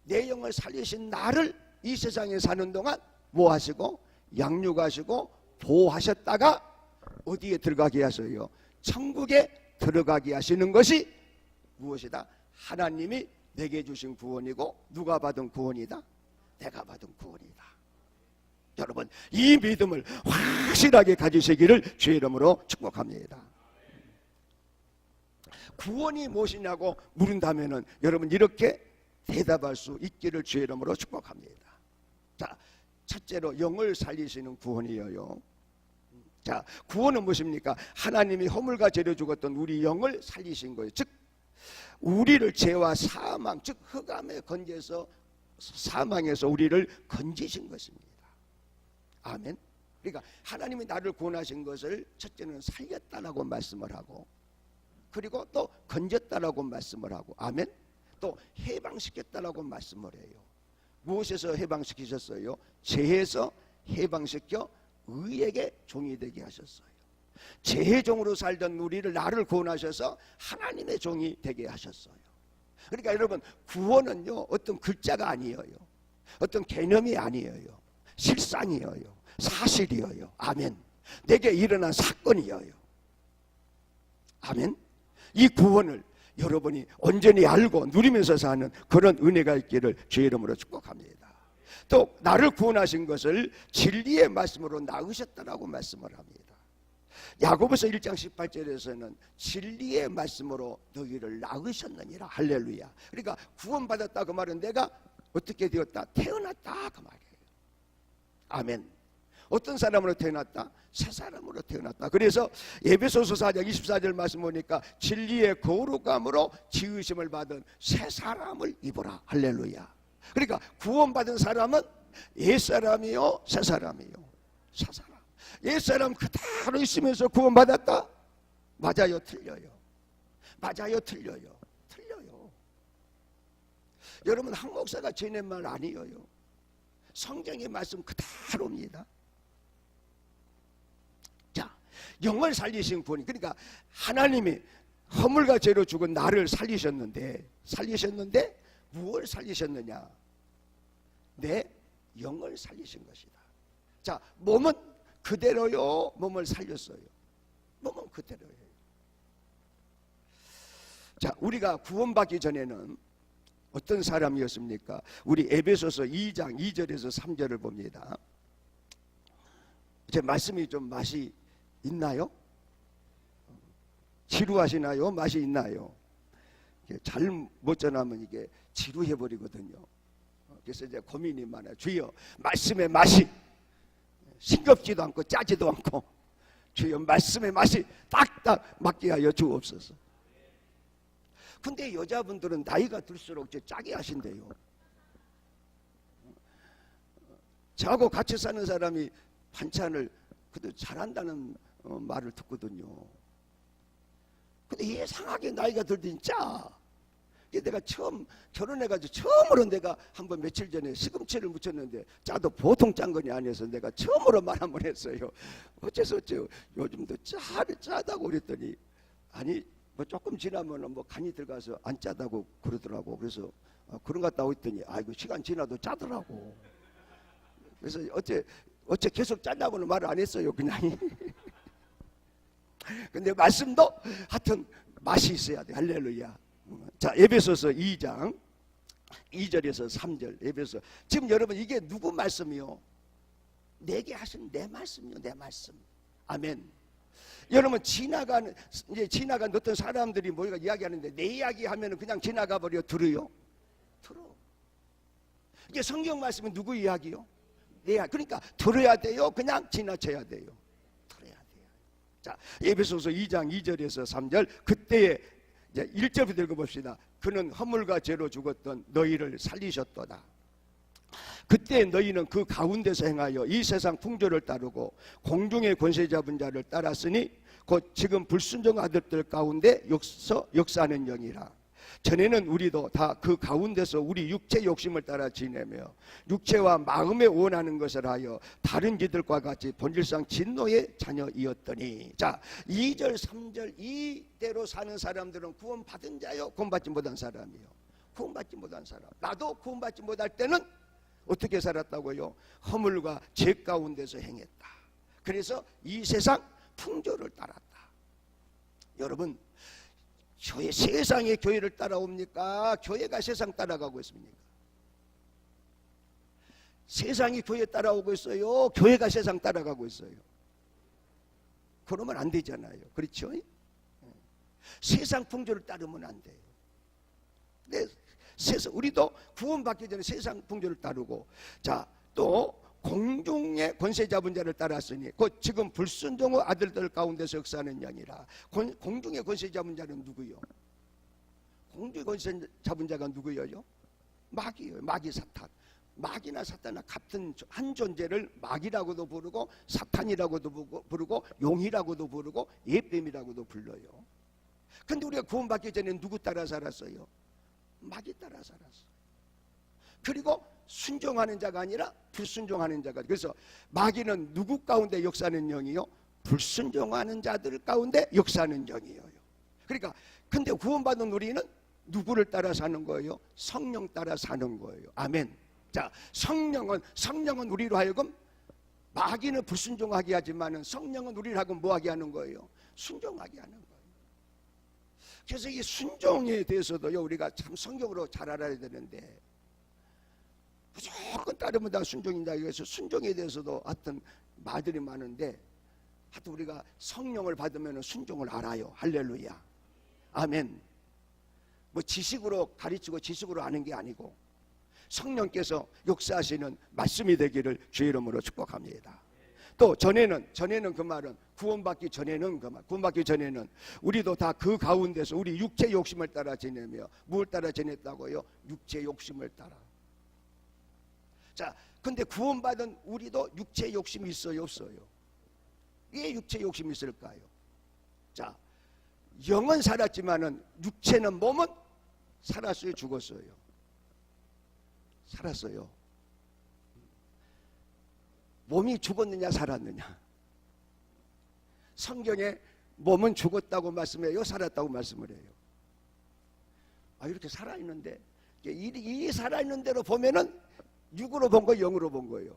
내 영을 살리신 나를 이 세상에 사는 동안 뭐 하시고? 양육하시고 보호하셨다가 어디에 들어가게 하셔요? 천국에 들어가게 하시는 것이 무엇이다? 하나님이 내게 주신 구원이고, 누가 받은 구원이다? 내가 받은 구원이다. 여러분, 이 믿음을 확실하게 가지시기를 주의 이름으로 축복합니다. 구원이 무엇이냐고 물은다면은 여러분 이렇게 대답할 수 있기를 주의 이름으로 축복합니다. 자, 첫째로 영을 살리시는 구원이에요. 자, 구원은 무엇입니까? 하나님이 허물과 죄로 죽었던 우리 영을 살리신 거예요. 즉 우리를 죄와 사망, 즉 흑암에 건져서 사망에서 우리를 건지신 것입니다. 아멘. 그러니까 하나님이 나를 구원하신 것을 첫째는 살렸다라고 말씀을 하고, 그리고 또 건졌다라고 말씀을 하고, 아멘. 또 해방시켰다라고 말씀을 해요. 무엇에서 해방시키셨어요? 죄에서 해방시켜 의에게 종이 되게 하셨어요. 죄의 종으로 살던 우리를, 나를 구원하셔서 하나님의 종이 되게 하셨어요. 그러니까 여러분, 구원은요 어떤 글자가 아니에요. 어떤 개념이 아니에요. 실상이에요. 사실이에요. 아멘. 내게 일어난 사건이에요. 아멘. 이 구원을 여러분이 온전히 알고 누리면서 사는 그런 은혜가 있기를 주의 이름으로 축복합니다. 또 나를 구원하신 것을 진리의 말씀으로 낳으셨다라고 말씀을 합니다. 야고보서 1장 18절에서는 진리의 말씀으로 너희를 낳으셨느니라. 할렐루야. 그러니까 구원받았다 그 말은 내가 어떻게 되었다? 태어났다 그 말이에요. 아멘. 어떤 사람으로 태어났다? 새 사람으로 태어났다. 그래서 에베소서 4장 24절 말씀 보니까 진리의 거룩함으로 지으심을 받은 새 사람을 입어라. 할렐루야. 그러니까 구원받은 사람은 옛사람이요 새 사람이요? 새 사람. 옛사람 그대로 있으면서 구원받았다? 맞아요 틀려요? 맞아요 틀려요? 틀려요. 여러분, 한 목사가 지낸 말 아니에요. 성경의 말씀 그대로입니다. 자, 영을 살리신 분이, 그러니까 하나님이 허물과 죄로 죽은 나를 살리셨는데 무엇을 살리셨느냐? 내 영을 살리신 것이다. 자, 몸은 그대로요, 몸을 살렸어요. 몸은 그대로예요. 자, 우리가 구원받기 전에는 어떤 사람이었습니까? 우리 에베소서 2장 2절에서 3절을 봅니다. 제 말씀이 좀 맛이 있나요? 지루하시나요? 맛이 있나요? 잘 못 전하면 이게 지루해버리거든요. 그래서 이제 고민이 많아요. 주여, 말씀의 맛이 싱겁지도 않고 짜지도 않고, 주여 말씀의 맛이 딱딱 맞게 하여 주옵소서. 근데 여자분들은 나이가 들수록 짜게 하신대요. 저하고 같이 사는 사람이 반찬을 그래도 잘한다는 말을 듣거든요. 근데 이상하게 나이가 들더니 짜. 내가 처음 결혼해가지고 처음으로 내가 한번 며칠 전에 시금치를 무쳤는데 짜도 보통 짠 거니 아니어서 내가 처음으로 말 한번 했어요. 어째서 요즘도 짜다고 그랬더니, 아니 뭐 조금 지나면 뭐 간이 들어가서 안 짜다고 그러더라고. 그래서 그런 것 같다고 했더니 아이고 시간 지나도 짜더라고. 그래서 어째 계속 짠다고는 말을 안 했어요. 그냥. 근데 말씀도 하여튼 맛이 있어야 돼. 할렐루야. 자, 에베소서 2장 2절에서 3절. 에베소. 지금 여러분 이게 누구 말씀이요? 내게 하신 내 말씀이요. 내 말씀. 아멘. 여러분 지나간 어떤 사람들이 뭐가 이야기하는데 내 이야기 하면은 그냥 지나가 버려. 들어요? 들어. 이게 성경 말씀은 누구 이야기요? 내 이야기. 그러니까 들어야 돼요? 그냥 지나쳐야 돼요? 들어야 돼요. 자, 에베소서 2장 2절에서 3절. 그때에 이제 1절부터 읽어봅시다. 그는 허물과 죄로 죽었던 너희를 살리셨도다. 그때 너희는 그 가운데서 행하여 이 세상 풍조를 따르고 공중의 권세 잡은 자를 따랐으니 곧 지금 불순종 아들들 가운데 역사하는 영이라. 전에는 우리도 다 그 가운데서 우리 육체 욕심을 따라 지내며 육체와 마음에 원하는 것을 하여 다른 이들과 같이 본질상 진노의 자녀이었더니. 자, 2절 3절 이대로 사는 사람들은 구원받은 자요, 구원받지 못한 사람이요. 구원받지 못한 사람. 나도 구원받지 못할 때는 어떻게 살았다고요? 허물과 죄 가운데서 행했다. 그래서 이 세상 풍조를 따랐다. 여러분, 세상의 교회를 따라옵니까? 교회가 세상 따라가고 있습니까? 세상이 교회 따라오고 있어요? 교회가 세상 따라가고 있어요? 그러면 안 되잖아요. 그렇죠? 세상 풍조를 따르면 안 돼요. 근데 우리도 구원받기 전에 세상 풍조를 따르고, 자, 또 공중의 권세 잡은 자를 따랐으니 곧 지금 불순종의 아들들 가운데서 역사하는 영이라. 공중의 권세 잡은 자는 누구요? 공중의 권세 잡은 자가 누구예요? 마귀예요. 마귀 사탄. 마귀나 사탄은 같은 한 존재를 마귀라고도 부르고 사탄이라고도 부르고 용이라고도 부르고 예뱀이라고도 불러요. 근데 우리가 구원받기 전에 누구 따라 살았어요? 마귀 따라 살았어요. 그리고 순종하는 자가 아니라 불순종하는 자가. 그래서 마귀는 누구 가운데 역사하는 영이요? 불순종하는 자들 가운데 역사하는 영이에요. 그러니까 근데 구원받은 우리는 누구를 따라 사는 거예요? 성령 따라 사는 거예요. 아멘. 자, 성령은 우리로 하여금, 마귀는 불순종하게 하지만은 성령은 우리를 하여금 뭐하게 하는 거예요? 순종하게 하는 거예요. 그래서 이 순종에 대해서도요, 우리가 참 성경으로 잘 알아야 되는데, 무조건 따르면 다 순종이다. 그래서 순종에 대해서도 하여튼 말들이 많은데, 하여튼 우리가 성령을 받으면 순종을 알아요. 할렐루야. 아멘. 뭐 지식으로 가르치고 지식으로 아는 게 아니고 성령께서 역사하시는 말씀이 되기를 주의 이름으로 축복합니다. 또 전에는 그 말은 구원받기 전에는 우리도 다 그 가운데서 우리 육체 욕심을 따라 지내며 무엇을 따라 지냈다고요? 육체 욕심을 따라. 자, 근데 구원받은 우리도 육체 욕심이 있어요, 없어요? 왜 육체 욕심이 있을까요? 자, 영은 살았지만은 육체는, 몸은 살았어요, 죽었어요? 살았어요. 몸이 죽었느냐 살았느냐? 성경에 몸은 죽었다고 말씀해요, 살았다고 말씀을 해요? 이렇게 살아있는데, 이 살아있는 대로 보면은 육으로 본 거, 영으로 본 거예요.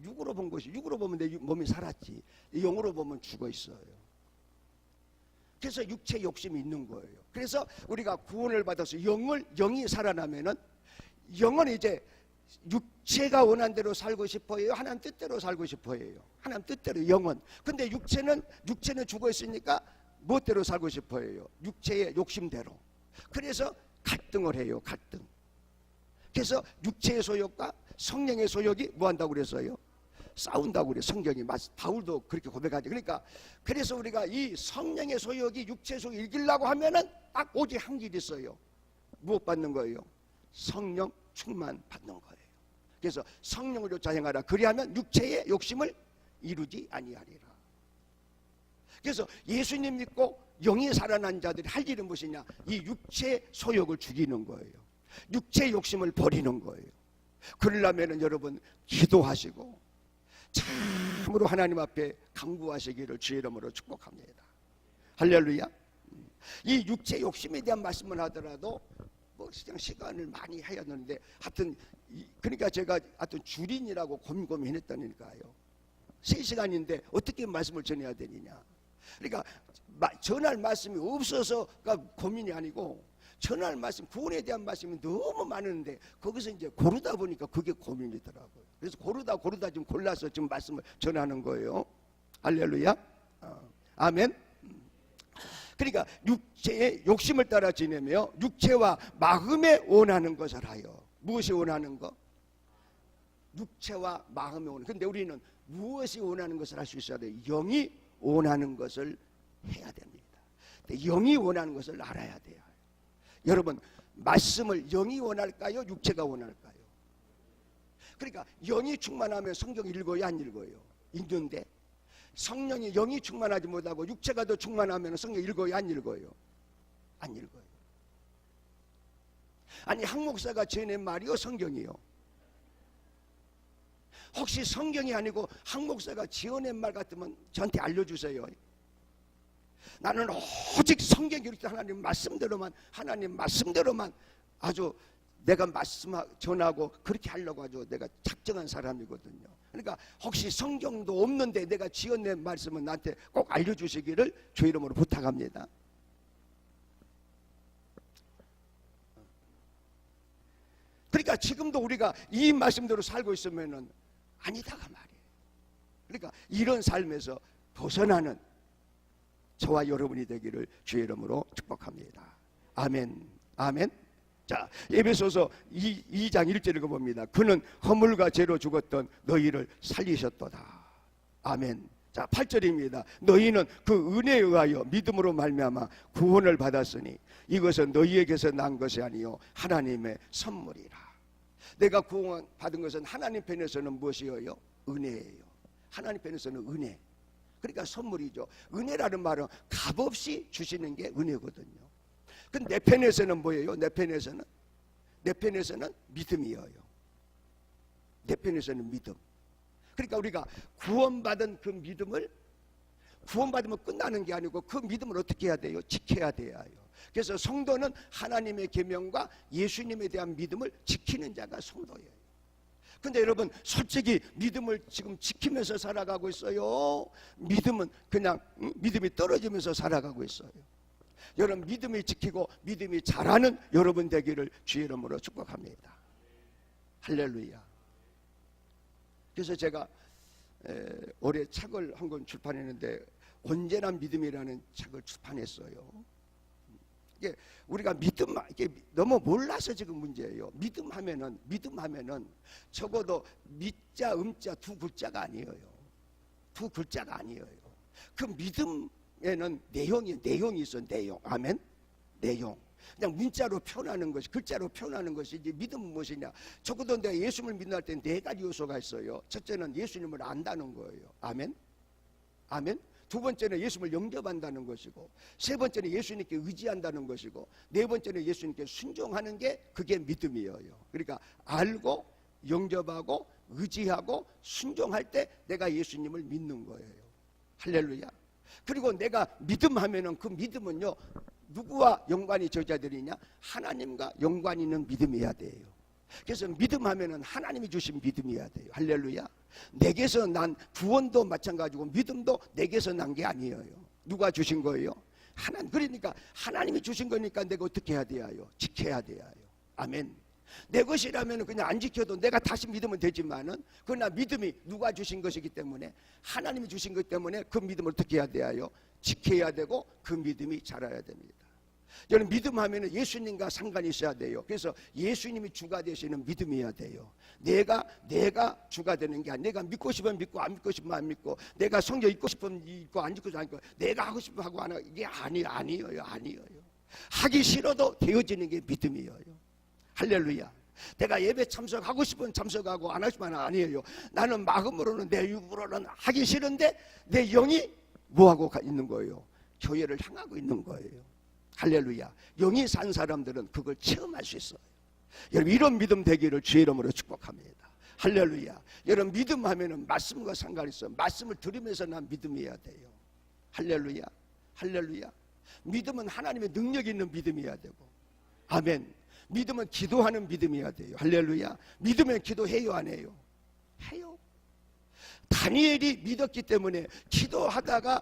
육으로 본 것이, 육으로 보면 내 몸이 살았지, 영으로 보면 죽어 있어요. 그래서 육체 욕심이 있는 거예요. 그래서 우리가 구원을 받아서 영이 살아나면은, 영은 이제 육체가 원한 대로 살고 싶어요, 하나님 뜻대로 살고 싶어요? 하나님 뜻대로 영은. 근데 육체는 죽어 있으니까 무엇대로 살고 싶어요? 육체의 욕심대로. 그래서 갈등을 해요, 갈등. 그래서 육체의 소욕과 성령의 소욕이 뭐 한다고 그랬어요? 싸운다고 그래요. 성경이, 바울도 그렇게 고백하죠. 그러니까 그래서 우리가 이 성령의 소욕이 육체의 소욕을 이기려고 하면은 딱 오직 한 길이 있어요. 무엇 받는 거예요? 성령 충만 받는 거예요. 그래서 성령을 쫓아 행하라. 그리하면 육체의 욕심을 이루지 아니하리라. 그래서 예수님 믿고 영이 살아난 자들이 할 일은 무엇이냐? 이 육체의 소욕을 죽이는 거예요. 육체의 욕심을 버리는 거예요. 그러려면 여러분 기도하시고 참으로 하나님 앞에 간구하시기를 주의 이름으로 축복합니다. 할렐루야. 이 육체 욕심에 대한 말씀을 하더라도 뭐 그냥 시간을 많이 하였는데, 하여튼 그러니까 제가 하여튼 주린이라고 고민했다니까요. 3시간인데 어떻게 말씀을 전해야 되느냐. 그러니까 전할 말씀이 없어서가 고민이 아니고, 전할 말씀, 구원에 대한 말씀이 너무 많은데 거기서 이제 고르다 보니까 그게 고민이더라고요. 그래서 고르다 좀 골라서 지금 말씀을 전하는 거예요. 할렐루야. 아멘. 그러니까 육체의 욕심을 따라 지내며 육체와 마음에 원하는 것을 하여. 무엇이 원하는 것? 육체와 마음에 원하는. 근데 우리는 무엇이 원하는 것을 할 수 있어야 돼요? 영이 원하는 것을 해야 됩니다. 근데 영이 원하는 것을 알아야 돼요. 여러분, 말씀을 영이 원할까요? 육체가 원할까요? 그러니까 영이 충만하면 성경 읽어요, 안 읽어요? 읽는데 성령이 영이 충만하지 못하고 육체가 더 충만하면 성경 읽어요, 안 읽어요? 안 읽어요. 아니 한 목사가 지어낸 말이요, 성경이요? 혹시 성경이 아니고 한 목사가 지어낸 말 같으면 저한테 알려주세요. 나는 오직 성경 기록 하나님 말씀대로만 아주 내가 말씀 전하고 그렇게 하려고 아주 내가 작정한 사람이거든요. 그러니까 혹시 성경도 없는데 내가 지어낸 말씀은 나한테 꼭 알려주시기를 주 이름으로 부탁합니다. 그러니까 지금도 우리가 이 말씀대로 살고 있으면은 아니다가 말이에요. 그러니까 이런 삶에서 벗어나는 저와 여러분이 되기를 주의 이름으로 축복합니다. 아멘. 아멘. 자, 에베소서 2장 1절 읽어봅니다. 그는 허물과 죄로 죽었던 너희를 살리셨도다. 아멘. 자, 8절입니다. 너희는 그 은혜에 의하여 믿음으로 말미암아 구원을 받았으니 이것은 너희에게서 난 것이 아니요 하나님의 선물이라. 내가 구원 받은 것은 하나님 편에서는 무엇이에요? 은혜예요. 하나님 편에서는 은혜. 그러니까 선물이죠. 은혜라는 말은 값없이 주시는 게 은혜거든요. 근데 내 편에서는 뭐예요? 내 편에서는 믿음이에요. 내 편에서는 믿음. 그러니까 우리가 구원받은 그 믿음을 구원받으면 끝나는 게 아니고 그 믿음을 어떻게 해야 돼요? 지켜야 돼요. 그래서 성도는 하나님의 계명과 예수님에 대한 믿음을 지키는 자가 성도예요. 근데 여러분 솔직히 믿음을 지금 지키면서 살아가고 있어요? 믿음은 그냥 믿음이 떨어지면서 살아가고 있어요. 여러분 믿음이 지키고 믿음이 잘하는 여러분 되기를 주의 이름으로 축복합니다. 할렐루야. 그래서 제가 올해 책을 한 권 출판했는데 온전한 믿음이라는 책을 출판했어요. 이게 우리가 믿음 이게 너무 몰라서 지금 문제예요. 믿음 하면은 적어도 믿자 음자 두 글자가 아니에요. 두 글자가 아니에요. 그 믿음에는 내용이 있어. 내용. 아멘. 내용. 그냥 문자로 표현하는 것이, 글자로 표현하는 것이 이제 믿음은 무엇이냐? 적어도 내가 예수님을 믿는 때 네 가지 요소가 있어요. 첫째는 예수님을 안다는 거예요. 아멘. 아멘. 두 번째는 예수님을 영접한다는 것이고, 세 번째는 예수님께 의지한다는 것이고, 네 번째는 예수님께 순종하는 게 그게 믿음이에요. 그러니까 알고 영접하고 의지하고 순종할 때 내가 예수님을 믿는 거예요. 할렐루야. 그리고 내가 믿음하면은 그 믿음은요 누구와 연관이 저자들이냐? 하나님과 연관이 있는 믿음이어야 돼요. 그래서 믿음하면은 하나님이 주신 믿음이어야 돼요. 할렐루야. 내게서 난 구원도 마찬가지고 믿음도 내게서 난 게 아니에요. 누가 주신 거예요? 하나님. 그러니까 하나님이 주신 거니까 내가 어떻게 해야 돼요? 지켜야 돼요. 아멘. 내 것이라면 그냥 안 지켜도 내가 다시 믿으면 되지만은 그러나 믿음이 누가 주신 것이기 때문에 하나님이 주신 것 때문에 그 믿음을 어떻게 해야 돼요? 지켜야 되고 그 믿음이 자라야 됩니다. 저는 믿음하면 예수님과 상관이 있어야 돼요. 그래서 예수님이 주가 되시는 믿음이어야 돼요. 내가 주가 되는 게 아니라 내가 믿고 싶으면 믿고 안 믿고 싶으면 안 믿고 내가 성경 읽고 싶으면 읽고 안 읽고 안 읽고 내가 하고 싶으면 하고 안 하고 이게 아니에요. 하기 싫어도 되어지는 게 믿음이에요. 할렐루야. 내가 예배 참석하고 싶으면 참석하고 안 하시면 아니에요. 나는 마음으로는 내 육으로는 하기 싫은데 내 영이 뭐하고 있는 거예요? 교회를 향하고 있는 거예요. 할렐루야. 영이 산 사람들은 그걸 체험할 수 있어요. 여러분 이런 믿음 되기를 주의 이름으로 축복합니다. 할렐루야. 여러분 믿음하면은 말씀과 상관이 있어요. 말씀을 들으면서 난 믿음이어야 돼요. 할렐루야. 할렐루야. 믿음은 하나님의 능력 있는 믿음이어야 되고, 아멘. 믿음은 기도하는 믿음이어야 돼요. 할렐루야. 믿으면 기도해요, 안 해요? 해요. 다니엘이 믿었기 때문에 기도하다가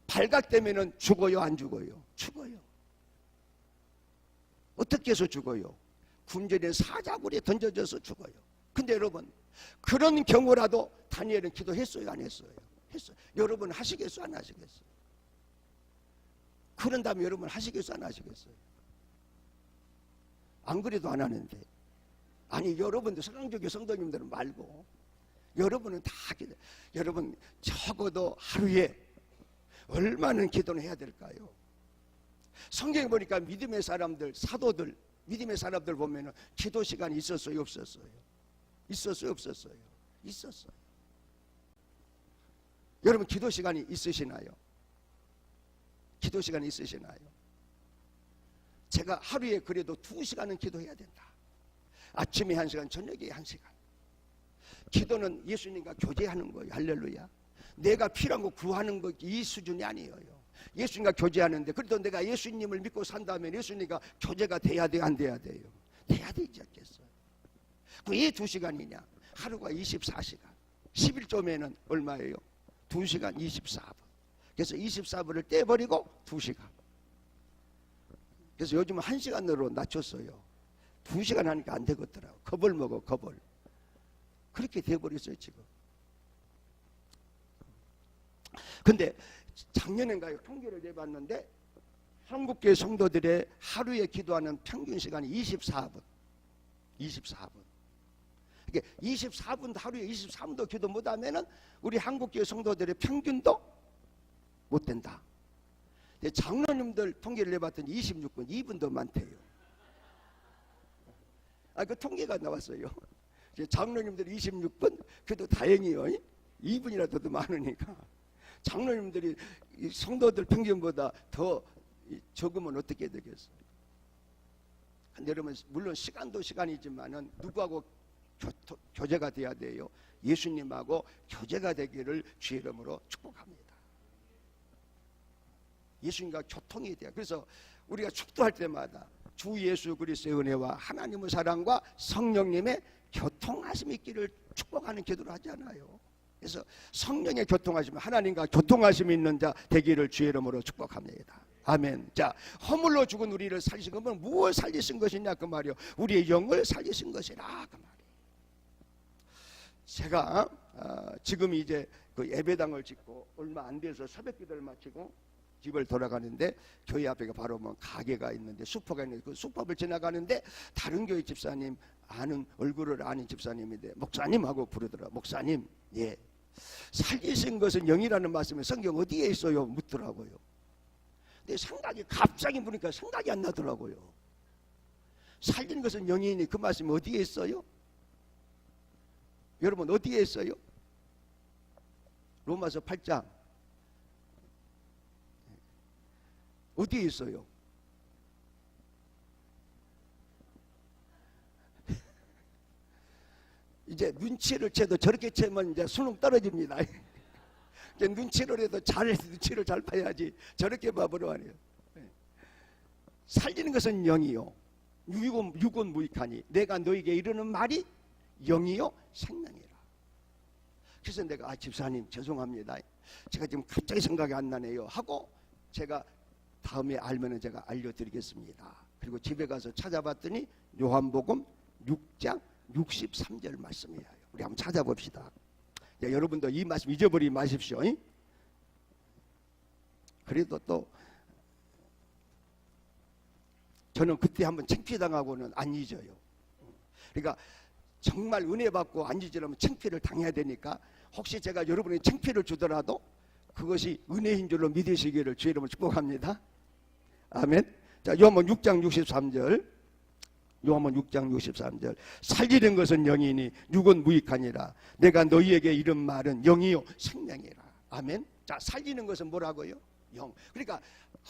발각되면은 죽어요, 안 죽어요? 죽어요. 어떻게 해서 죽어요? 군전에 사자굴에 던져져서 죽어요. 근데 여러분 그런 경우라도 다니엘은 기도했어요, 안 했어요? 했어요. 여러분 하시겠어요, 안 하시겠어요? 그런다면 여러분 하시겠어요, 안 하시겠어요? 안 그래도 안 하는데. 아니 여러분들 성경적인 성도님들은 말고 여러분은 다 기도. 여러분 적어도 하루에 얼마나 기도는 해야 될까요? 성경에 보니까 믿음의 사람들, 사도들, 믿음의 사람들 보면은 기도 시간이 있었어요, 없었어요? 있었어요, 없었어요? 있었어요. 여러분 기도 시간이 있으시나요? 기도 시간이 있으시나요? 제가 하루에 그래도 2시간은 기도해야 된다. 아침에 1시간, 저녁에 1시간. 기도는 예수님과 교제하는 거예요. 할렐루야. 내가 필요한 거 구하는 거 이 수준이 아니에요. 예수님과 교제하는데, 그래도 내가 예수님을 믿고 산다면 예수님과 교제가 돼야 돼요, 안 돼야 돼요? 돼야 되지 않겠어요? 왜 2시간이냐? 하루가 24시간. 11조면은 얼마예요? 2시간 24분. 그래서 24분을 떼버리고 2시간. 그래서 요즘은 1시간으로 낮췄어요. 2시간 하니까 안 되겠더라고. 겁을 먹어, 겁을. 그렇게 돼버렸어요, 지금. 근데 작년엔가요, 통계를 내봤는데 한국교회 성도들의 하루에 기도하는 평균 시간이 24분. 24분. 이게 24분, 하루에 24분도 기도 못하면은 우리 한국교회 성도들의 평균도 못 된다. 장로님들 통계를 내봤더니 26분, 2분 더 많대요. 그 통계가 나왔어요. 장로님들이 26분, 그래도 다행이요. 2분이라도 더 많으니까. 장로님들이 성도들 평균보다 더 적으면 어떻게 되겠어요? 근데 여러분, 물론 시간도 시간이지만은 누구하고 교제가 돼야 돼요? 예수님하고 교제가 되기를 주의 이름으로 축복합니다. 예수님과 교통이 돼요. 그래서 우리가 축도할 때마다 주 예수 그리스도의 은혜와 하나님의 사랑과 성령님의 교통하심이 있기를 축복하는 기도를 하잖아요. 그래서 성령의 교통하심, 하나님과 교통하심이 있는 자 되기를 주의 이름으로 축복합니다. 아멘. 자, 허물로 죽은 우리를 살리신 것은 무엇을 살리신 것이냐 그 말이요. 우리의 영을 살리신 것이라 그 말이에요. 제가 지금 이제 그 예배당을 짓고 얼마 안 돼서 새벽기도를 마치고 집을 돌아가는데 교회 앞에 바로 뭐 가게가 있는데 슈퍼가 있는데 그 슈퍼를 지나가는데 다른 교회 집사님 아는 얼굴을 아는 집사님인데 목사님하고 부르더라. 목사님, 예, 살리신 것은 영이라는 말씀에 성경 어디에 있어요? 묻더라고요. 근데 생각이 갑자기 보니까 생각이 안 나더라고요. 살린 것은 영이니 그 말씀이 어디에 있어요? 여러분 어디에 있어요? 로마서 8장 어디에 있어요? 이제 눈치를 채도 저렇게 채면 이제 수능 떨어집니다. 이제 눈치를 해도 눈치를 잘 봐야지 저렇게 봐버려 아니에요. 살리는 것은 영이요 육은 무익하니 내가 너에게 이르는 말이 영이요 생명이라. 그래서 내가 집사님 죄송합니다. 제가 지금 갑자기 생각이 안 나네요 하고 제가 다음에 알면은 제가 알려드리겠습니다. 그리고 집에 가서 찾아봤더니 요한복음 6장 63절 말씀이에요. 우리 한번 찾아봅시다. 야, 여러분도 이 말씀 잊어버리지 마십시오. 그래도 또 저는 그때 한번 창피당하고는 안 잊어요. 그러니까 정말 은혜 받고 안 잊으려면 창피를 당해야 되니까 혹시 제가 여러분이 창피를 주더라도 그것이 은혜인 줄로 믿으시기를 주의 이름으로 축복합니다. 아멘. 자, 요한복음 6장 63절. 요한복음 6장 63절. 살리는 것은 영이니 육은 무익하니라. 내가 너희에게 이른 말은 영이요 생명이라. 아멘. 자, 살리는 것은 뭐라고요? 영. 그러니까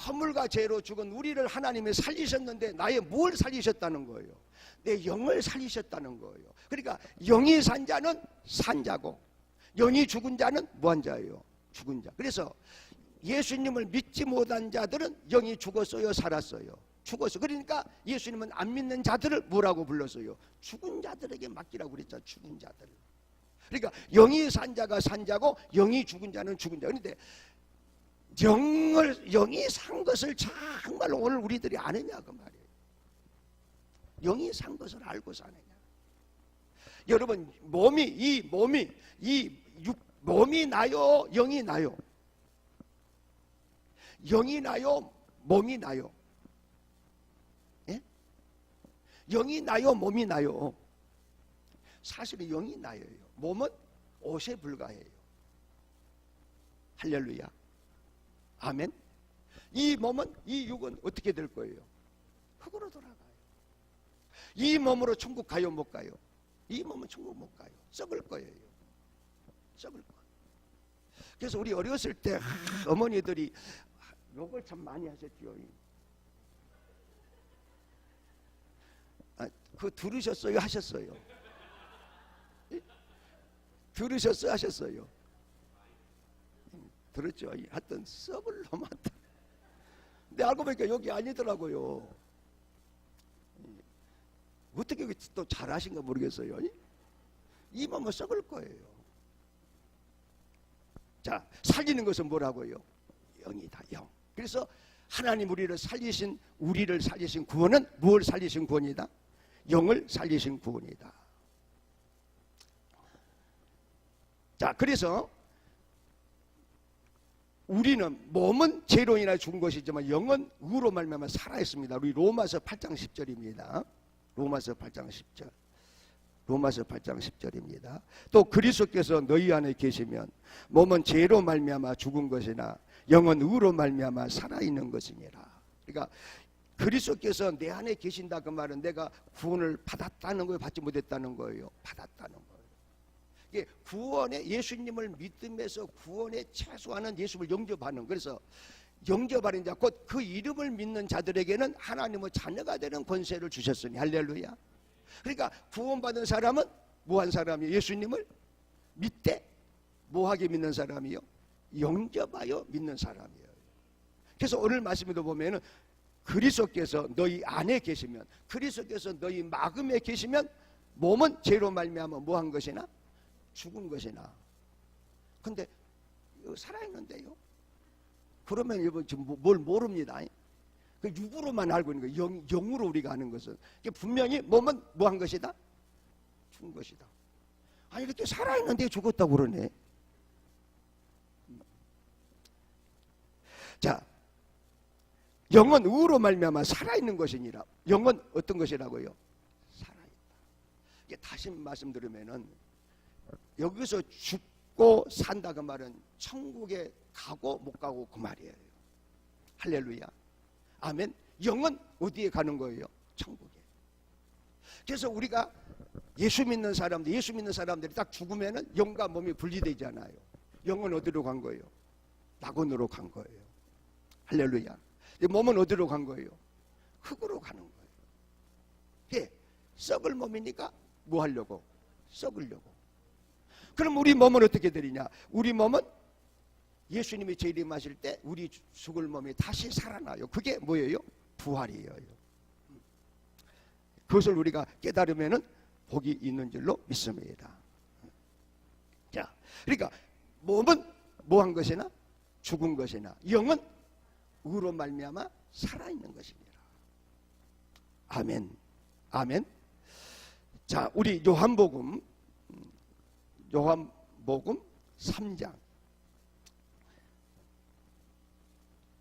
허물과 죄로 죽은 우리를 하나님이 살리셨는데 나의 뭘 살리셨다는 거예요? 내 영을 살리셨다는 거예요. 그러니까 영이 산 자는 산 자고 영이 죽은 자는 무한 자예요. 죽은 자. 그래서 예수님을 믿지 못한 자들은 영이 죽었어요, 살았어요? 죽었어요. 그러니까 예수님은 안 믿는 자들을 뭐라고 불렀어요? 죽은 자들에게 맡기라고 그랬잖아요. 죽은 자들. 그러니까 영이 산 자가 산 자고 영이 죽은 자는 죽은 자. 그런데 영이 산 것을 정말로 오늘 우리들이 아느냐 그 말이에요. 영이 산 것을 알고 사느냐. 여러분 몸이 나요, 영이 나요? 영이 나요, 몸이 나요? 예? 영이 나요, 몸이 나요? 사실은 영이 나요. 몸은 옷에 불과해요. 할렐루야. 아멘. 이 몸은, 이 육은 어떻게 될 거예요? 흙으로 돌아가요. 이 몸으로 천국 가요, 못 가요? 이 몸은 천국 못 가요. 썩을 거예요. 썩을 거. 그래서 우리 어렸을 때 어머니들이 욕을 참 많이 하셨죠. 그거 들으셨어요? 하셨어요? 들으셨어요? 하셨어요? 들었죠? 하여튼 썩을 놈한테. 근데 알고 보니까 여기 아니더라고요. 어떻게 또 잘하신가 모르겠어요. 이 몸은 썩을 거예요. 자, 살리는 것은 뭐라고요? 영이다, 영. 그래서 하나님 우리를 살리신 구원은 무엇을 살리신 구원이다? 영을 살리신 구원이다. 자, 그래서 우리는 몸은 죄로 인하여 죽은 것이지만 영은 의로 말미암아 살아 있습니다. 우리 로마서 8장 10절입니다. 로마서 8장 10절. 로마서 8장 10절입니다. 또 그리스도께서 너희 안에 계시면 몸은 죄로 말미암아 죽은 것이나 영은 의로 말미암아 살아 있는 것이니라. 그러니까 그리스도께서 내 안에 계신다 그 말은 내가 구원을 받았다는 거예요, 받지 못했다는 거예요? 받았다는 거예요. 이게 구원에 예수님을 믿음에서 구원에 최소한은 예수를 영접하는, 그래서 영접하는 자 곧 그 이름을 믿는 자들에게는 하나님의 자녀가 되는 권세를 주셨으니 할렐루야. 그러니까 구원받은 사람은 뭐한 사람이에요? 예수님을 믿되 뭐하게 믿는 사람이요? 영접하여 믿는 사람이에요. 그래서 오늘 말씀에도 보면은 그리스도께서 너희 안에 계시면, 그리스도께서 너희 마음에 계시면 몸은 죄로 말미암아 뭐한 것이나 죽은 것이나. 근데 살아있는데요. 그러면 여러분 지금 뭘 모릅니다. 그 육으로만 알고 있는 거예요. 영으로 우리가 아는 것은 분명히 몸은 뭐한 것이다? 죽은 것이다. 아니 이렇게 살아있는데 죽었다고 그러네. 자, 영은 의로 말미암아 살아있는 것이니라. 영은 어떤 것이라고요? 살아있다. 이게 다시 말씀드리면은 여기서 죽고 산다 그 말은 천국에 가고 못 가고 그 말이에요. 할렐루야. 아멘. 영은 어디에 가는 거예요? 천국에. 그래서 우리가 예수 믿는 사람들이 딱 죽으면은 영과 몸이 분리되잖아요. 영은 어디로 간 거예요? 낙원으로 간 거예요. 할렐루야. 몸은 어디로 간 거예요? 흙으로 가는 거예요. 예, 썩을 몸이니까 뭐 하려고? 썩으려고. 그럼 우리 몸은 어떻게 되리냐? 우리 몸은 예수님이 재림하실 때 우리 죽을 몸이 다시 살아나요. 그게 뭐예요? 부활이에요. 그것을 우리가 깨달으면은 복이 있는 줄로 믿습니다. 자, 그러니까 몸은 뭐한 것이나 죽은 것이나 영은 의로 말미암아 살아있는 것이니라. 아멘. 아멘. 자, 우리 요한복음 3장.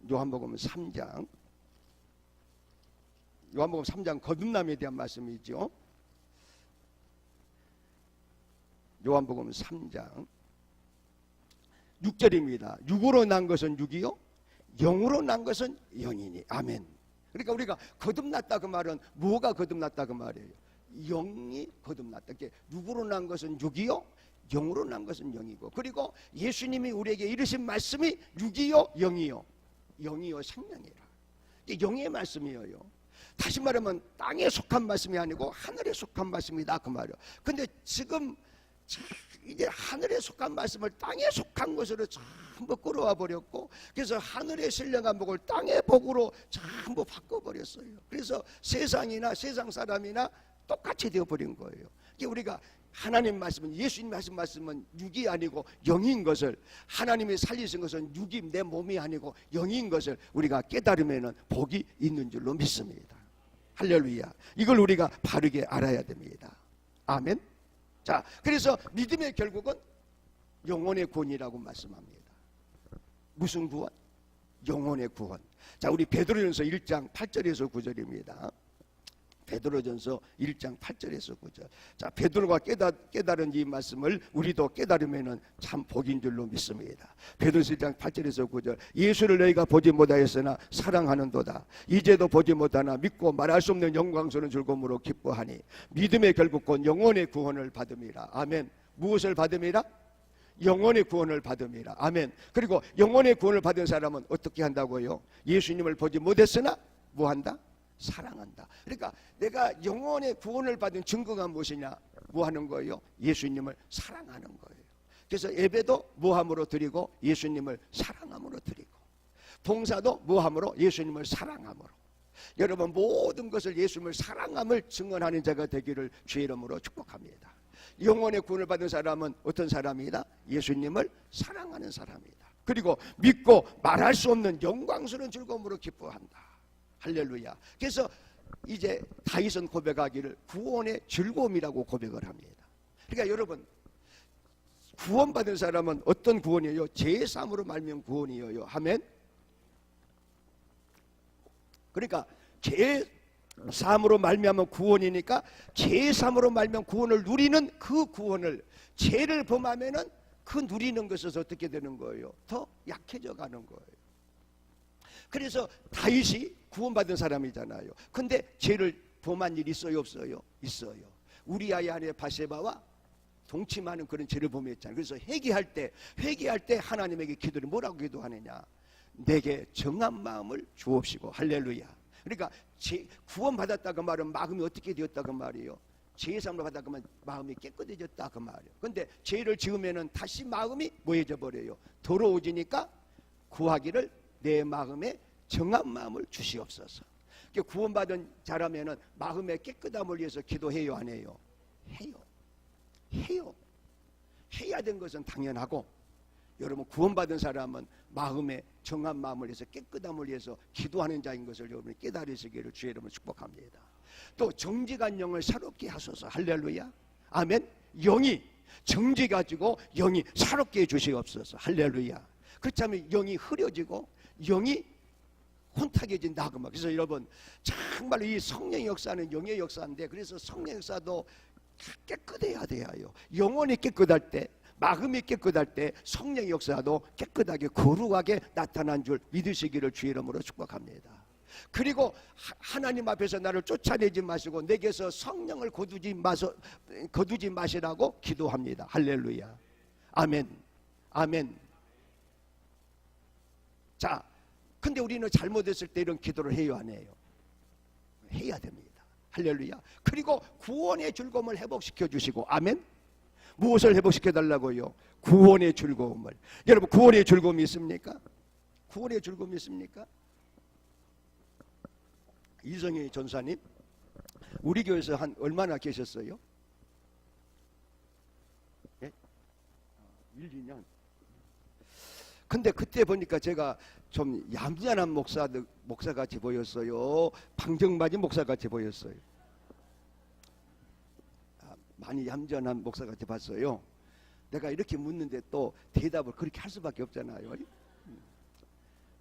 요한복음 3장 거듭남에 대한 말씀이죠. 요한복음 3장 6절입니다. 육으로 난 것은 육이요, 영으로 난 것은 영이니. 아멘. 그러니까 우리가 거듭났다 그 말은 뭐가 거듭났다 그 말이에요? 영이 거듭났다. 육으로 난 것은 육이요, 영으로 난 것은 영이고, 그리고 예수님이 우리에게 이르신 말씀이 육이요, 영이요, 영이요 생명이라. 이게 영의 말씀이에요. 다시 말하면 땅에 속한 말씀이 아니고 하늘에 속한 말씀이다 그 말이에요. 근데 지금 이제 하늘에 속한 말씀을 땅에 속한 것으로 전부 끌어와 버렸고, 그래서 하늘의 신령한 복을 땅의 복으로 전부 바꿔버렸어요. 그래서 세상이나 세상 사람이나 똑같이 되어버린 거예요. 우리가 하나님 말씀은, 예수님 하신 말씀은 육이 아니고 영인 것을, 하나님이 살리신 것은 육이 내 몸이 아니고 영인 것을 우리가 깨달으면 복이 있는 줄로 믿습니다. 할렐루야. 이걸 우리가 바르게 알아야 됩니다. 아멘. 자, 그래서 믿음의 결국은 영혼의 구원이라고 말씀합니다. 무슨 구원? 영혼의 구원. 자, 우리 베드로전서 1장 8절에서 9절입니다. 베드로전서 1장 8절에서 9절. 자, 베드로가 깨달은 이 말씀을 우리도 깨달으면은 참 복인 줄로 믿습니다. 베드로서 1장 8절에서 9절. 예수를 너희가 보지 못하였으나 사랑하는도다. 이제도 보지 못하나 믿고 말할 수 없는 영광스러운 즐거움으로 기뻐하니 믿음의 결국은 영혼의 구원을 받음이라. 아멘. 무엇을 받음이라? 영혼의 구원을 받음이라. 아멘. 그리고 영혼의 구원을 받은 사람은 어떻게 한다고요? 예수님을 보지 못했으나 뭐 한다? 사랑한다. 그러니까 내가 영혼의 구원을 받은 증거가 무엇이냐? 뭐 하는 거예요? 예수님을 사랑하는 거예요. 그래서 예배도 뭐함으로 드리고 예수님을 사랑함으로 드리고, 봉사도 뭐함으로 예수님을 사랑함으로. 여러분 모든 것을 예수님을 사랑함을 증언하는 자가 되기를 주의 이름으로 축복합니다. 영혼의 구원을 받은 사람은 어떤 사람이다? 예수님을 사랑하는 사람이다. 그리고 믿고 말할 수 없는 영광스러운 즐거움으로 기뻐한다. 할렐루야. 그래서 이제 다윗은 고백하기를 구원의 즐거움이라고 고백을 합니다. 그러니까 여러분, 구원받은 사람은 어떤 구원이에요? 제3으로 말미암은 구원이에요. 아멘. 그러니까 제3으로 말미암은 구원이니까 제3으로 말미암은 구원을 누리는 그 구원을, 죄를 범하면은 그 누리는 것에서 어떻게 되는 거예요? 더 약해져 가는 거예요. 그래서 다윗이 구원받은 사람이잖아요. 근데 죄를 범한 일이 있어요, 없어요? 있어요. 우리아의 아내 바세바와 동침하는 그런 죄를 범했잖아요. 그래서 회개할 때 하나님에게 기도를 뭐라고 기도하느냐? 내게 정한 마음을 주옵시고. 할렐루야. 그러니까 구원받았다 그 말은 마음이 어떻게 되었다 그 말이에요. 죄사함을 받았다 그러면 마음이 깨끗해졌다 그 말이에요. 근데 죄를 지으면은 다시 마음이 뭐해져 버려요? 더러워지니까 구하기를 내 마음에 정한 마음을 주시옵소서. 구원받은 자라면은 마음의 깨끗함을 위해서 기도해요, 안 해요? 해요. 해야 된 것은 당연하고, 여러분 구원받은 사람은 마음의 정한 마음을 위해서 깨끗함을 위해서 기도하는 자인 것을 여러분이 깨달으시기를 주의 이름으로 축복합니다. 또 정직한 영을 사롭게 하소서. 할렐루야. 아멘. 영이 정지 가지고 영이 사롭게 해주시옵소서. 할렐루야. 그렇다면 영이 흐려지고 영이 혼탁해진다 그 말. 그래서 여러분 정말 이 성령의 역사는 영의 역사인데, 그래서 성령의 역사도 깨끗해야 돼요. 영혼이 깨끗할 때, 마음이 깨끗할 때 성령의 역사도 깨끗하게 거룩하게 나타난 줄 믿으시기를 주의 이름으로 축복합니다. 그리고 하나님 앞에서 나를 쫓아내지 마시고 내게서 성령을 거두지 마시라고 기도합니다. 할렐루야. 아멘. 아멘. 자, 근데 우리는 잘못했을 때 이런 기도를 해요, 안 해요? 해야 됩니다. 할렐루야. 그리고 구원의 즐거움을 회복시켜 주시고. 아멘. 무엇을 회복시켜 달라고요? 구원의 즐거움을. 여러분 구원의 즐거움이 있습니까? 구원의 즐거움이 있습니까? 이성희 전사님 우리 교회에서 한 얼마나 계셨어요? 예? 1, 2년. 근데 그때 보니까 제가 좀 얌전한 목사같이 보였어요? 방정맞은 목사같이 보였어요? 많이 얌전한 목사같이 봤어요. 내가 이렇게 묻는데 또 대답을 그렇게 할 수밖에 없잖아요.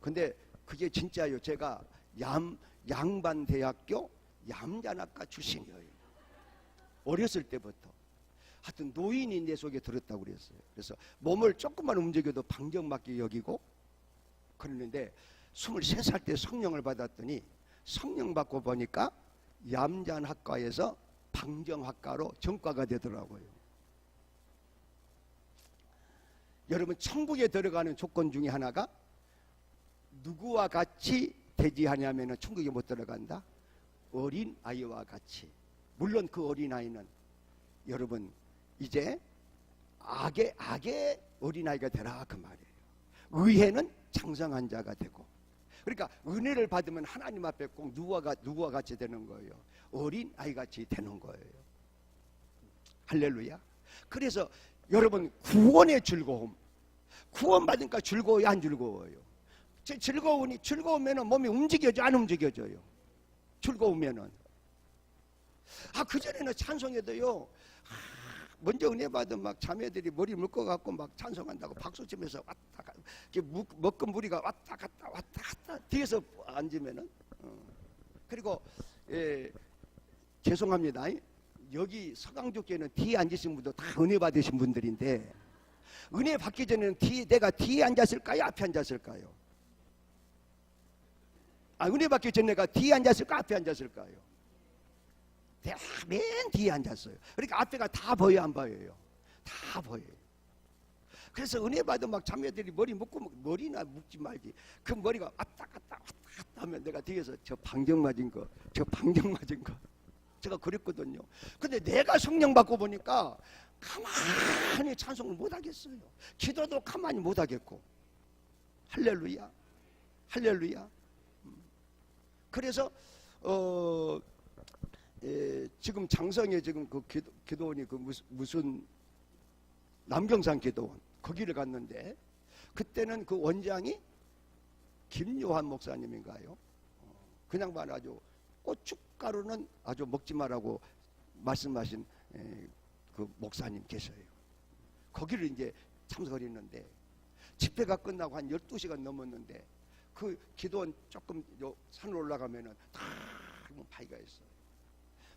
근데 그게 진짜요. 제가 양반대학교 얌전학과 출신이에요. 어렸을 때부터. 하여튼 노인이 내 속에 들었다고 그랬어요. 그래서 몸을 조금만 움직여도 방정맞게 여기고 그랬는데 23살 때 성령을 받았더니 성령 받고 보니까 얌전학과에서 방정학과로 전과가 되더라고요. 여러분 천국에 들어가는 조건 중에 하나가 누구와 같이 대지하냐면 천국에 못 들어간다. 어린 아이와 같이. 물론 그 어린 아이는 여러분 이제 악의 어린아이가 되라 그 말이에요. 의회는 장성한 자가 되고, 그러니까 은혜를 받으면 하나님 앞에 꼭 누구와 같이 되는 거예요. 어린 아이같이 되는 거예요. 할렐루야. 그래서 여러분 구원의 즐거움, 구원받으니까 즐거워요, 안 즐거워요? 즐거우면은 몸이 움직여져, 안 움직여져요? 즐거우면은. 그전에는 찬송해도요, 먼저 은혜 받은 막 자매들이 머리 묶어갖고 막 찬송한다고 박수 치면서 왔다 갔다, 먹금 무리가 왔다 갔다 뒤에서 앉으면은. 그리고 죄송합니다. 여기 서강조교회는 뒤에 앉으신 분도 다 은혜 받으신 분들인데 은혜 받기 전에는 내가 뒤에 앉았을까요? 앞에 앉았을까요? 은혜 받기 전에 내가 뒤에 앉았을까? 앞에 앉았을까요? 내가 맨 뒤에 앉았어요. 그러니까 앞에가 다 보여 안 보여요? 다 보여요. 그래서 은혜 받은 막 자매들이 머리 묶고 머리나 묶지 말지. 그 머리가 왔다 갔다 하면 내가 뒤에서 저 방정 맞은 거 제가 그랬거든요. 근데 내가 성령 받고 보니까 가만히 찬송을 못 하겠어요. 기도도 가만히 못 하겠고. 할렐루야. 할렐루야. 그래서 지금 장성에 지금 그 기도원이 그 무슨 남경산 기도원 거기를 갔는데 그때는 그 원장이 김요한 목사님인가요? 그냥 말 아주 고춧가루는 아주 먹지 말라고 말씀하신 그 목사님 계셔요. 거기를 이제 참석을 했는데 집회가 끝나고 한 12시간 넘었는데 그 기도원 조금 산으로 올라가면은 다 파이가 있어요.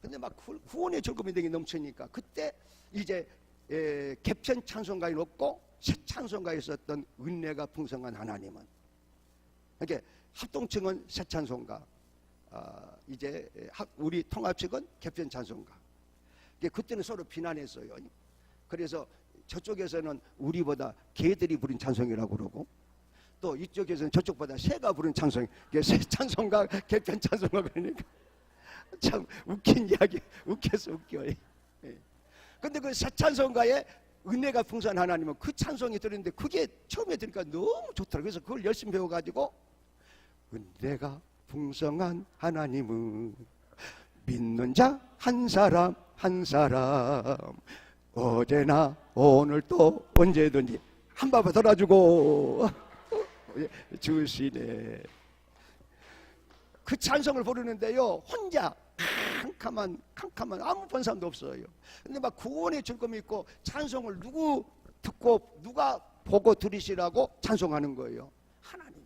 근데 막 구원의 즐거움이 되게 넘치니까 그때 이제 개편 찬송가에 넣고 새 찬송가에 있었던 은혜가 풍성한 하나님은 이렇게 합동층은 새 찬송가, 이제 우리 통합 측은 개편 찬송가. 그때는 서로 비난했어요. 그래서 저쪽에서는 우리보다 개들이 부른 찬송이라고 그러고 또 이쪽에서는 저쪽보다 새가 부른 찬송, 새 찬송가, 개편 찬송가 그러니까 참 웃긴 이야기, 웃겨서 웃겨요. 근데 그 새 찬송가에 은혜가 풍성한 하나님은 그 찬송이 들었는데 그게 처음에 들으니까 너무 좋더라고요. 그래서 그걸 열심히 배워가지고 은혜가 풍성한 하나님은 믿는 자 한 사람 한 사람 어제나 오늘 또 언제든지 한 밥 받아주고 주시네. 그 찬송을 부르는데요 혼자 캄캄한 아무 본 사람도 없어요. 근데 막 구원의 즐거움이 있고 찬송을 누구 듣고 누가 보고 들으시라고 찬송하는 거예요. 하나님이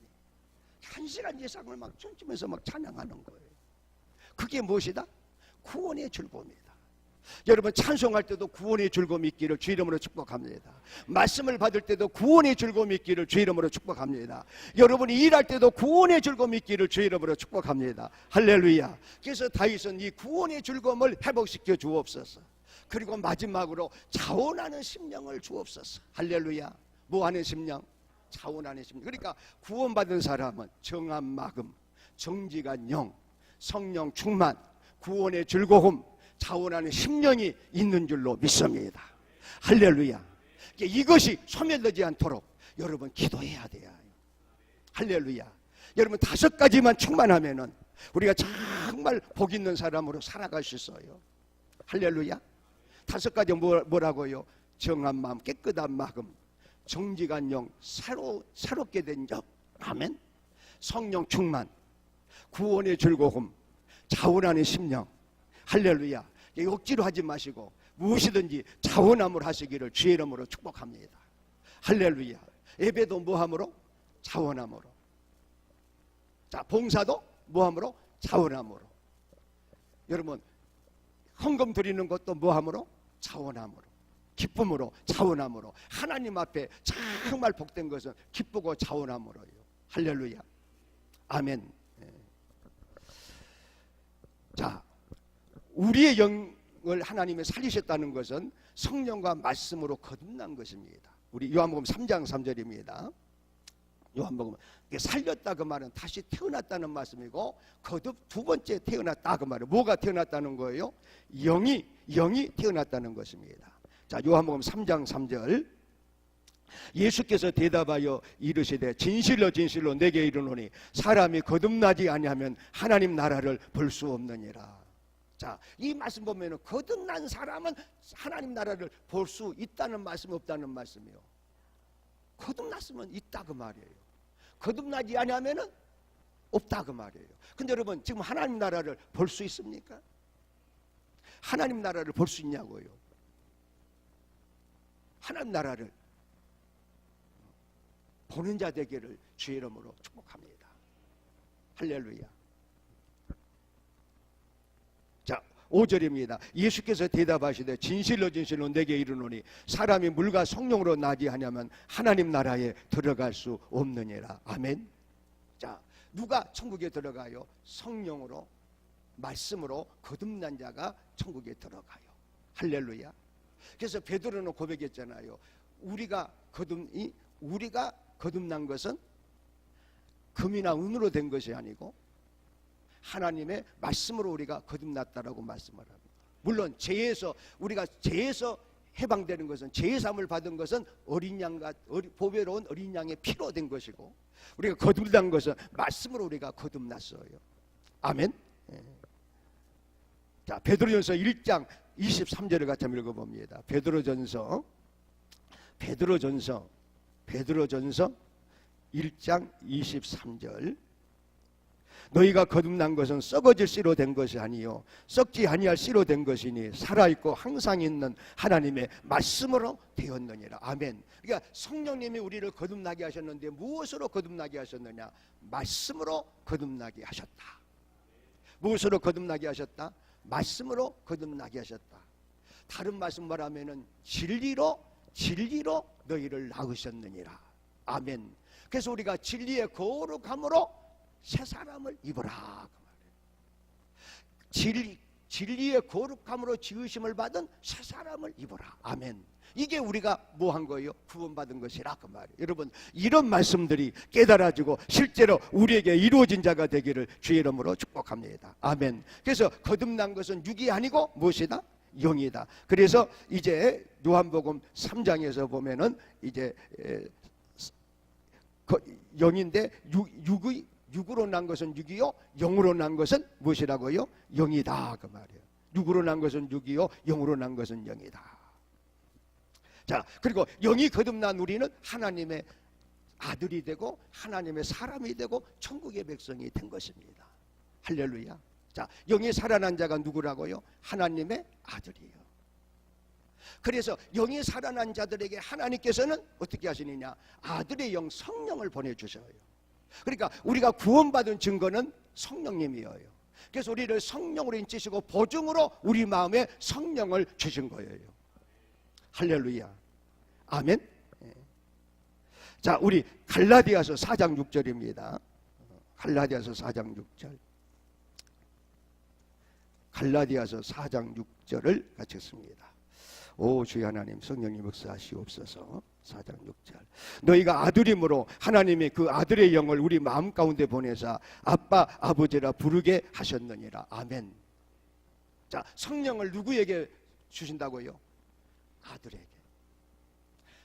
1시간 이상을 막 춤추면서 막 찬양하는 거예요. 그게 무엇이다? 구원의 즐거움이다. 여러분 찬송할 때도 구원의 즐거움이 있기를 주 이름으로 축복합니다. 말씀을 받을 때도 구원의 즐거움이 있기를 주 이름으로 축복합니다. 여러분이 일할 때도 구원의 즐거움이 있기를 주 이름으로 축복합니다. 할렐루야. 그래서 다윗은 이 구원의 즐거움을 회복시켜 주옵소서. 그리고 마지막으로 자원하는 심령을 주옵소서. 할렐루야. 뭐하는 심령? 자원하는 심령. 그러니까 구원받은 사람은 정한 마음, 정직한 영, 성령 충만, 구원의 즐거움, 자원하는 심령이 있는 줄로 믿습니다. 할렐루야. 이것이 소멸되지 않도록 여러분 기도해야 돼요. 할렐루야. 여러분 5가지만 충만하면은 우리가 정말 복 있는 사람으로 살아갈 수 있어요. 할렐루야. 5가지 뭐라고요? 정한 마음, 깨끗한 마음, 정직한 영, 새롭게 된 영. 아멘. 성령 충만, 구원의 즐거움, 자원하는 심령. 할렐루야. 억지로 하지 마시고 무엇이든지 자원함으로 하시기를 주의 이름으로 축복합니다. 할렐루야. 예배도 뭐함으로? 자원함으로. 자, 봉사도 뭐함으로? 자원함으로. 여러분 헌금 드리는 것도 뭐함으로? 자원함으로. 기쁨으로, 자원함으로. 하나님 앞에 정말 복된 것은 기쁘고 자원함으로요. 할렐루야. 아멘. 자, 우리의 영을 하나님이 살리셨다는 것은 성령과 말씀으로 거듭난 것입니다. 우리 요한복음 3장 3절입니다. 요한복음 살렸다 그 말은 다시 태어났다는 말씀이고 거듭 두 번째 태어났다 그 말은 뭐가 태어났다는 거예요? 영이 태어났다는 것입니다. 자, 요한복음 3장 3절. 예수께서 대답하여 이르시되 진실로 진실로 내게 이르노니 사람이 거듭나지 아니하면 하나님 나라를 볼 수 없느니라. 자, 이 말씀 보면은 거듭난 사람은 하나님 나라를 볼 수 있다는 말씀 없다는 말씀이요. 거듭났으면 있다 그 말이에요. 거듭나지 아니하면은 없다 그 말이에요. 근데 여러분 지금 하나님 나라를 볼 수 있습니까? 하나님 나라를 볼 수 있냐고요. 하나님 나라를 보는 자 되기를 주의 이름으로 축복합니다. 할렐루야. 자, 5절입니다. 예수께서 대답하시되 진실로 진실로 내게 이르노니 사람이 물과 성령으로 나지 하냐면 하나님 나라에 들어갈 수 없느니라. 아멘. 자, 누가 천국에 들어가요? 성령으로, 말씀으로 거듭난 자가 천국에 들어가요. 할렐루야. 그래서 베드로는 고백했잖아요. 우리가 거듭난 것은 금이나 은으로 된 것이 아니고 하나님의 말씀으로 우리가 거듭났다라고 말씀을 합니다. 물론 우리가 죄에서 해방되는 것은, 죄의 사함을 받은 것은 어린 양과 보배로운 어린 양의 피로 된 것이고, 우리가 거듭난 것은 말씀으로 우리가 거듭났어요. 아멘. 자, 베드로전서 1장 23절을 같이 한번 읽어봅니다. 베드로전서 1장 23절. 너희가 거듭난 것은 썩어질 씨로 된 것이 아니요 썩지 아니할 씨로 된 것이니 살아있고 항상 있는 하나님의 말씀으로 되었느니라. 아멘. 그러니까 성령님이 우리를 거듭나게 하셨는데 무엇으로 거듭나게 하셨느냐? 말씀으로 거듭나게 하셨다. 무엇으로 거듭나게 하셨다? 말씀으로 거듭나게 하셨다. 다른 말씀 말하면은 진리로 너희를 낳으셨느니라. 아멘. 그래서 우리가 진리의 거룩함으로 새 사람을 입어라. 진리의 거룩함으로 지으심을 받은 새 사람을 입어라. 아멘. 이게 우리가 뭐 한 거예요? 구원받은 것이라 그 말이에요. 여러분, 이런 말씀들이 깨달아지고 실제로 우리에게 이루어진 자가 되기를 주의 이름으로 축복합니다. 아멘. 그래서 거듭난 것은 육이 아니고 무엇이다? 영이다. 그래서 이제 요한복음 3장에서 보면은 이제 영인데 육으로 난 것은 육이요 영으로 난 것은 무엇이라고요? 영이다 그 말이에요. 육으로 난 것은 육이요 영으로 난 것은 영이다. 자, 그리고 영이 거듭난 우리는 하나님의 아들이 되고 하나님의 사람이 되고 천국의 백성이 된 것입니다. 할렐루야. 자, 영이 살아난 자가 누구라고요? 하나님의 아들이에요. 그래서 영이 살아난 자들에게 하나님께서는 어떻게 하시느냐? 아들의 영 성령을 보내주셔요. 그러니까 우리가 구원받은 증거는 성령님이에요. 그래서 우리를 성령으로 인치시고 보증으로 우리 마음에 성령을 주신 거예요. 할렐루야. 아멘. 자, 우리 갈라디아서 4장 6절입니다. 갈라디아서 4장 6절. 갈라디아서 4장 6절을 같이 읽습니다. 오 주의 하나님, 성령님 역사하시옵소서. 4장 6절. 너희가 아들임으로 하나님이 그 아들의 영을 우리 마음 가운데 보내사 아빠 아버지라 부르게 하셨느니라. 아멘. 자, 성령을 누구에게 주신다고요? 아들에게.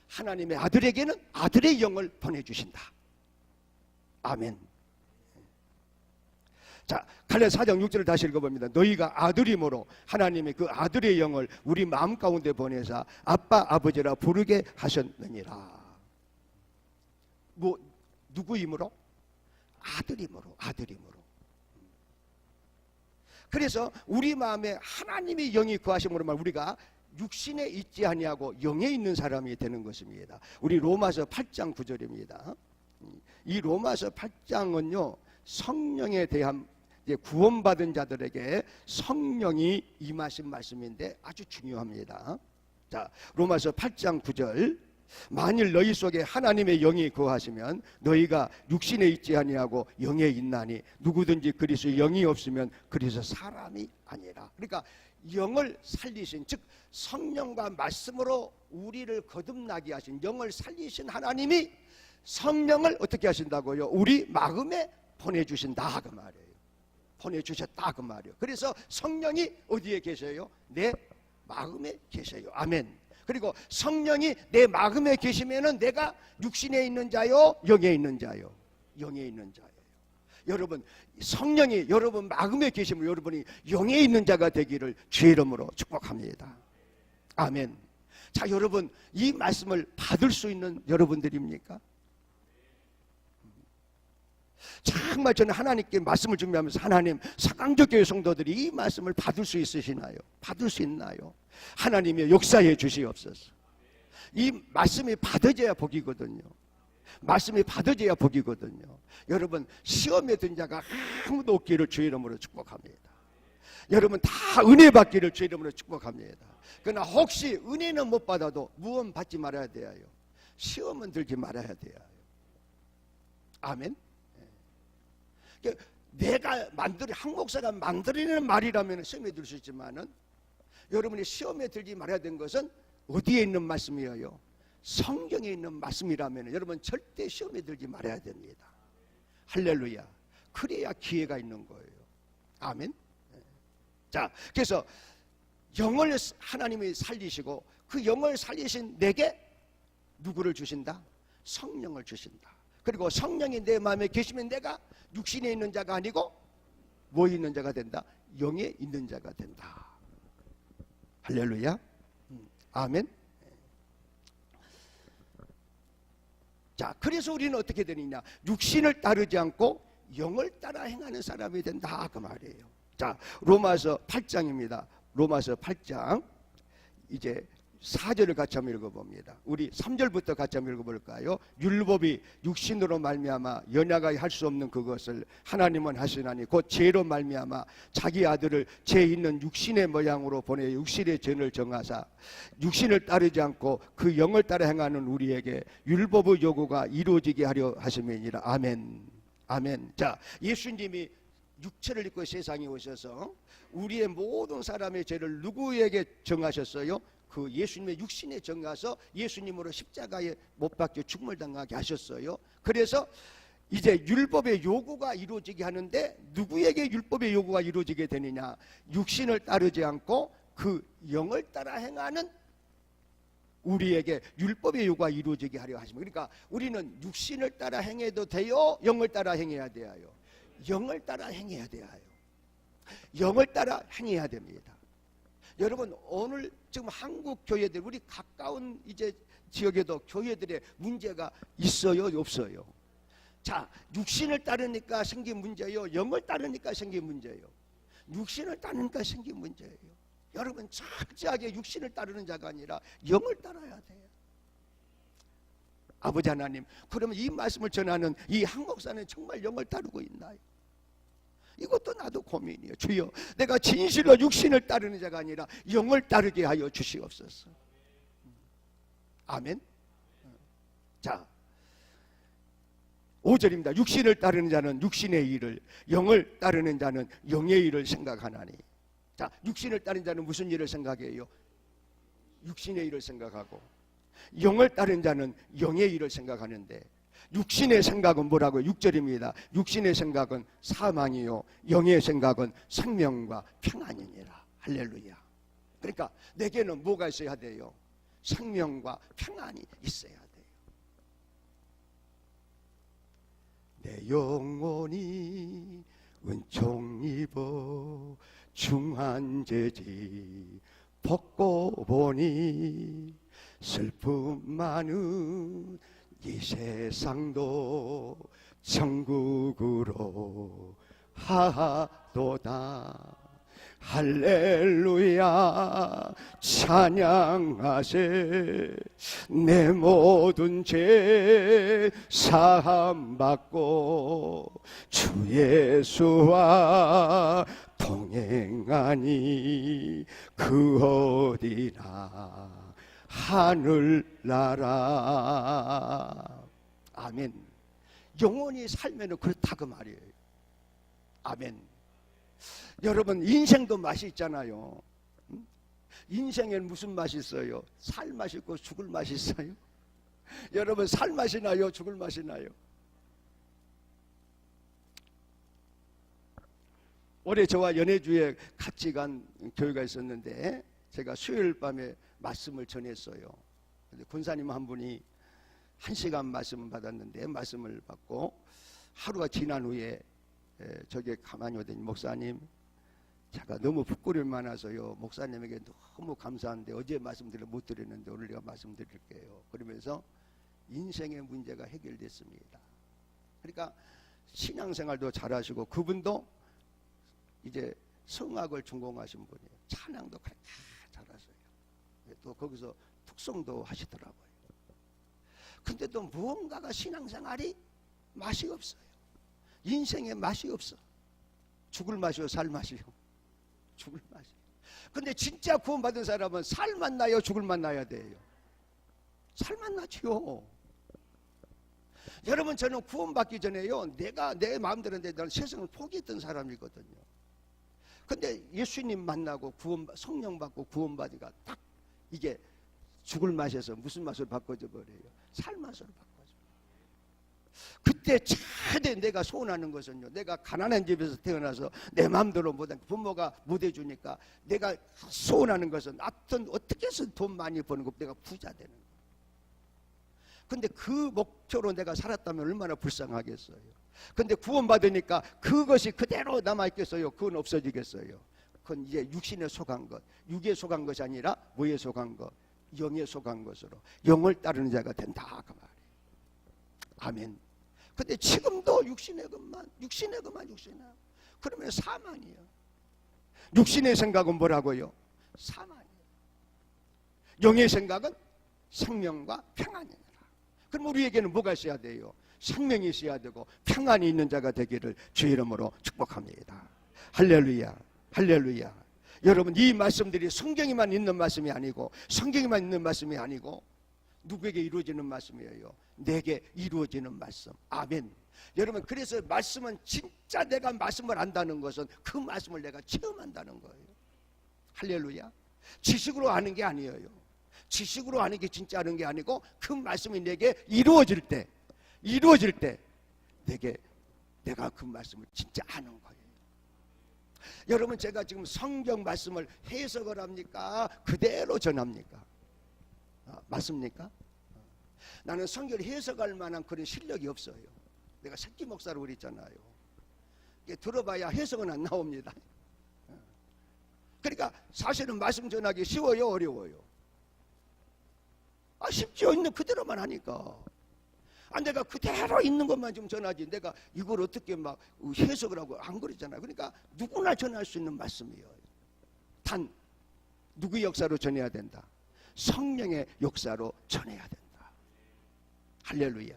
하나님의 아들에게는 아들의 영을 보내주신다. 아멘. 자, 갈라디아 4장 6절을 다시 읽어봅니다. 너희가 아들임으로 하나님이 그 아들의 영을 우리 마음 가운데 보내사 아빠 아버지라 부르게 하셨느니라. 뭐 누구임으로? 아들임으로. 그래서 우리 마음에 하나님의 영이 거하심으로 말 우리가 육신에 있지 아니하고 영에 있는 사람이 되는 것입니다. 우리 로마서 8장 9절입니다. 이 로마서 8장은요 성령에 대한 구원받은 자들에게 성령이 임하신 말씀인데 아주 중요합니다. 자, 로마서 8장 9절. 만일 너희 속에 하나님의 영이 거하시면 너희가 육신에 있지 아니하고 영에 있나니 누구든지 그리스도 영이 없으면 그리스도 사람이 아니라. 그러니까 영을 살리신, 즉 성령과 말씀으로 우리를 거듭나게 하신, 영을 살리신 하나님이 성령을 어떻게 하신다고요? 우리 마음에 보내주신다 그 말이에요. 보내주셨다 그 말이에요. 그래서 성령이 어디에 계셔요? 내 마음에 계셔요. 아멘. 그리고 성령이 내 마음에 계시면은 내가 육신에 있는 자요 영에 있는 자요? 영에 있는 자예요. 여러분, 성령이 여러분 마음에 계시면 여러분이 영에 있는 자가 되기를 주의 이름으로 축복합니다. 아멘. 자, 여러분, 이 말씀을 받을 수 있는 여러분들입니까? 정말 저는 하나님께 말씀을 준비하면서 하나님, 사강적교회 성도들이 이 말씀을 받을 수 있으시나요? 받을 수 있나요? 하나님의 역사에 주시옵소서. 이 말씀이 받아져야 복이거든요. 말씀이 받아져야 복이거든요. 여러분, 시험에 든 자가 아무도 없기를 주의 이름으로 축복합니다. 여러분 다 은혜 받기를 주 이름으로 축복합니다. 그러나 혹시 은혜는 못 받아도 무언 받지 말아야 돼요. 시험은 들지 말아야 돼요. 아멘. 내가 한 목사가 만들어내는 말이라면 시험에 들 수 있지만은 여러분이 시험에 들지 말아야 되는 것은 어디에 있는 말씀이에요? 성경에 있는 말씀이라면 여러분 절대 시험에 들지 말아야 됩니다. 할렐루야. 그래야 기회가 있는 거예요. 아멘. 자, 그래서 영을 하나님이 살리시고 그 영을 살리신 내게 누구를 주신다? 성령을 주신다. 그리고 성령이 내 마음에 계시면 내가 육신에 있는 자가 아니고 뭐에 있는 자가 된다? 영에 있는 자가 된다. 할렐루야. 아멘. 자, 그래서 우리는 어떻게 되느냐? 육신을 따르지 않고 영을 따라 행하는 사람이 된다 그 말이에요. 자, 로마서 8장입니다. 로마서 8장 이제 4절을 같이 한번 읽어봅니다. 우리 3절부터 같이 한번 읽어볼까요? 율법이 육신으로 말미암아 연약하게 할 수 없는 그것을 하나님은 하시나니 곧 죄로 말미암아 자기 아들을 죄 있는 육신의 모양으로 보내 육신의 죄를 정하사 육신을 따르지 않고 그 영을 따라 행하는 우리에게 율법의 요구가 이루어지게 하려 하심이니라. 아멘. 아멘. 자, 예수님이 육체를 입고 세상에 오셔서 우리의 모든 사람의 죄를 누구에게 정하셨어요? 그 예수님의 육신에 정하서 예수님으로 십자가에 못 박혀 죽음을 당하게 하셨어요. 그래서 이제 율법의 요구가 이루어지게 하는데 누구에게 율법의 요구가 이루어지게 되느냐? 육신을 따르지 않고 그 영을 따라 행하는 우리에게 율법의 요구가 이루어지게 하려 하십니다. 그러니까 우리는 육신을 따라 행해도 돼요? 영을 따라 행해야 돼요? 영을 따라 행해야 돼요. 영을 따라 행해야 됩니다. 여러분 오늘 지금 한국 교회들 우리 가까운 이제 지역에도 교회들의 문제가 있어요, 없어요? 자, 육신을 따르니까 생긴 문제요, 영을 따르니까 생긴 문제요. 육신을 따르니까 생긴 문제예요. 여러분 철저하게 육신을 따르는 자가 아니라 영을 따라야 돼요. 아버지 하나님, 그러면 이 말씀을 전하는 이 한국사는 정말 영을 따르고 있나요? 이것도 나도 고민이에요. 주여, 내가 진실로 육신을 따르는 자가 아니라 영을 따르게 하여 주시옵소서. 아멘. 자, 5절입니다. 육신을 따르는 자는 육신의 일을, 영을 따르는 자는 영의 일을 생각하나니. 자, 육신을 따르는 자는 무슨 일을 생각해요? 육신의 일을 생각하고, 영을 따르는 자는 영의 일을 생각하는데, 육신의 생각은 뭐라고요? 6절입니다. 육신의 생각은 사망이요 영의 생각은 생명과 평안이니라. 할렐루야. 그러니까 내게는 뭐가 있어야 돼요? 생명과 평안이 있어야 돼요. 내 영혼이 은총 입어 중한 죄지 벗고 보니 슬픔 많은 이 세상도 천국으로 하도다. 할렐루야 찬양하세. 내 모든 죄 사함받고 주 예수와 동행하니 그 어디나 하늘나라. 아멘. 영원히 살면은 그렇다 그 말이에요. 아멘. 여러분 인생도 맛이 있잖아요. 인생엔 무슨 맛이 있어요? 살 맛이 있고 죽을 맛이 있어요. 여러분 살 맛이 나요? 죽을 맛이 나요? 올해 저와 연해주에 같이 간 교회가 있었는데 제가 수요일 밤에 말씀을 전했어요. 군사님 한 분이 1시간 말씀을 받았는데 말씀을 받고 하루가 지난 후에 저게 가만히 오더니 목사님 제가 너무 부끄러움이 많아서요 목사님에게 너무 감사한데 어제 말씀드려 못 드렸는데 오늘 내가 말씀드릴게요. 그러면서 인생의 문제가 해결됐습니다. 그러니까 신앙생활도 잘하시고 그분도 이제 성악을 전공하신 분이에요. 찬양도 그렇게 잘하세요. 또 거기서 특성도 하시더라고요. 근데 또 무언가가 신앙생활이 맛이 없어요. 인생에 맛이 없어. 죽을 맛이요 살 맛이요? 죽을 맛이. 근데 진짜 구원받은 사람은 살만 나요, 죽을만 나야 돼요? 살만 나지요. 여러분, 저는 구원받기 전에요, 내가 내 마음대로 나는 세상을 포기했던 사람이거든요. 근데 예수님 만나고 성령 받고 구원받으니까 딱 이게 죽을 맛에서 무슨 맛으로 바꿔져 버려요? 살 맛으로 바꿔져. 그때 최대 내가 소원하는 것은요, 내가 가난한 집에서 태어나서 내 마음대로 못한 부모가 못 해주니까 내가 소원하는 것은 어떻게 해서 돈 많이 버는 거, 내가 부자 되는 거. 근데 그 목표로 내가 살았다면 얼마나 불쌍하겠어요. 근데 구원받으니까 그것이 그대로 남아있겠어요? 그건 없어지겠어요? 그건 이제 육신에 속한 것, 육에 속한 것이 아니라 뭐에 속한 것? 영에 속한 것으로 영을 따르는 자가 된다, 그 말이에요. 아멘. 근데 지금도 육신의 것만. 그러면 사망이에요. 육신의 생각은 뭐라고요? 사망이에요. 영의 생각은 생명과 평안이니라. 그럼 우리에게는 뭐가 있어야 돼요? 생명이 있어야 되고 평안이 있는 자가 되기를 주의 이름으로 축복합니다. 할렐루야, 할렐루야. 여러분, 이 말씀들이 성경에만 있는 말씀이 아니고, 성경에만 있는 말씀이 아니고 누구에게 이루어지는 말씀이에요? 내게 이루어지는 말씀. 아멘. 여러분, 그래서 말씀은, 진짜 내가 말씀을 안다는 것은 그 말씀을 내가 체험한다는 거예요. 할렐루야. 지식으로 아는 게 아니에요. 지식으로 아는 게 진짜 아는 게 아니고, 그 말씀이 내게 이루어질 때 내가 그 말씀을 진짜 아는 거예요. 여러분, 제가 지금 성경 말씀을 해석을 합니까? 그대로 전합니까? 맞습니까? 나는 성경을 해석할 만한 그런 실력이 없어요. 내가 새끼 목사로 그랬잖아요. 들어봐야 해석은 안 나옵니다. 그러니까 사실은 말씀 전하기 쉬워요, 어려워요? 쉽죠. 있는 그대로만 하니까. 내가 그대로 있는 것만 좀 전하지, 내가 이걸 어떻게 막 해석을 하고 안 그러잖아요. 그러니까 누구나 전할 수 있는 말씀이에요. 단 누구의 역사로 전해야 된다? 성령의 역사로 전해야 된다. 할렐루야.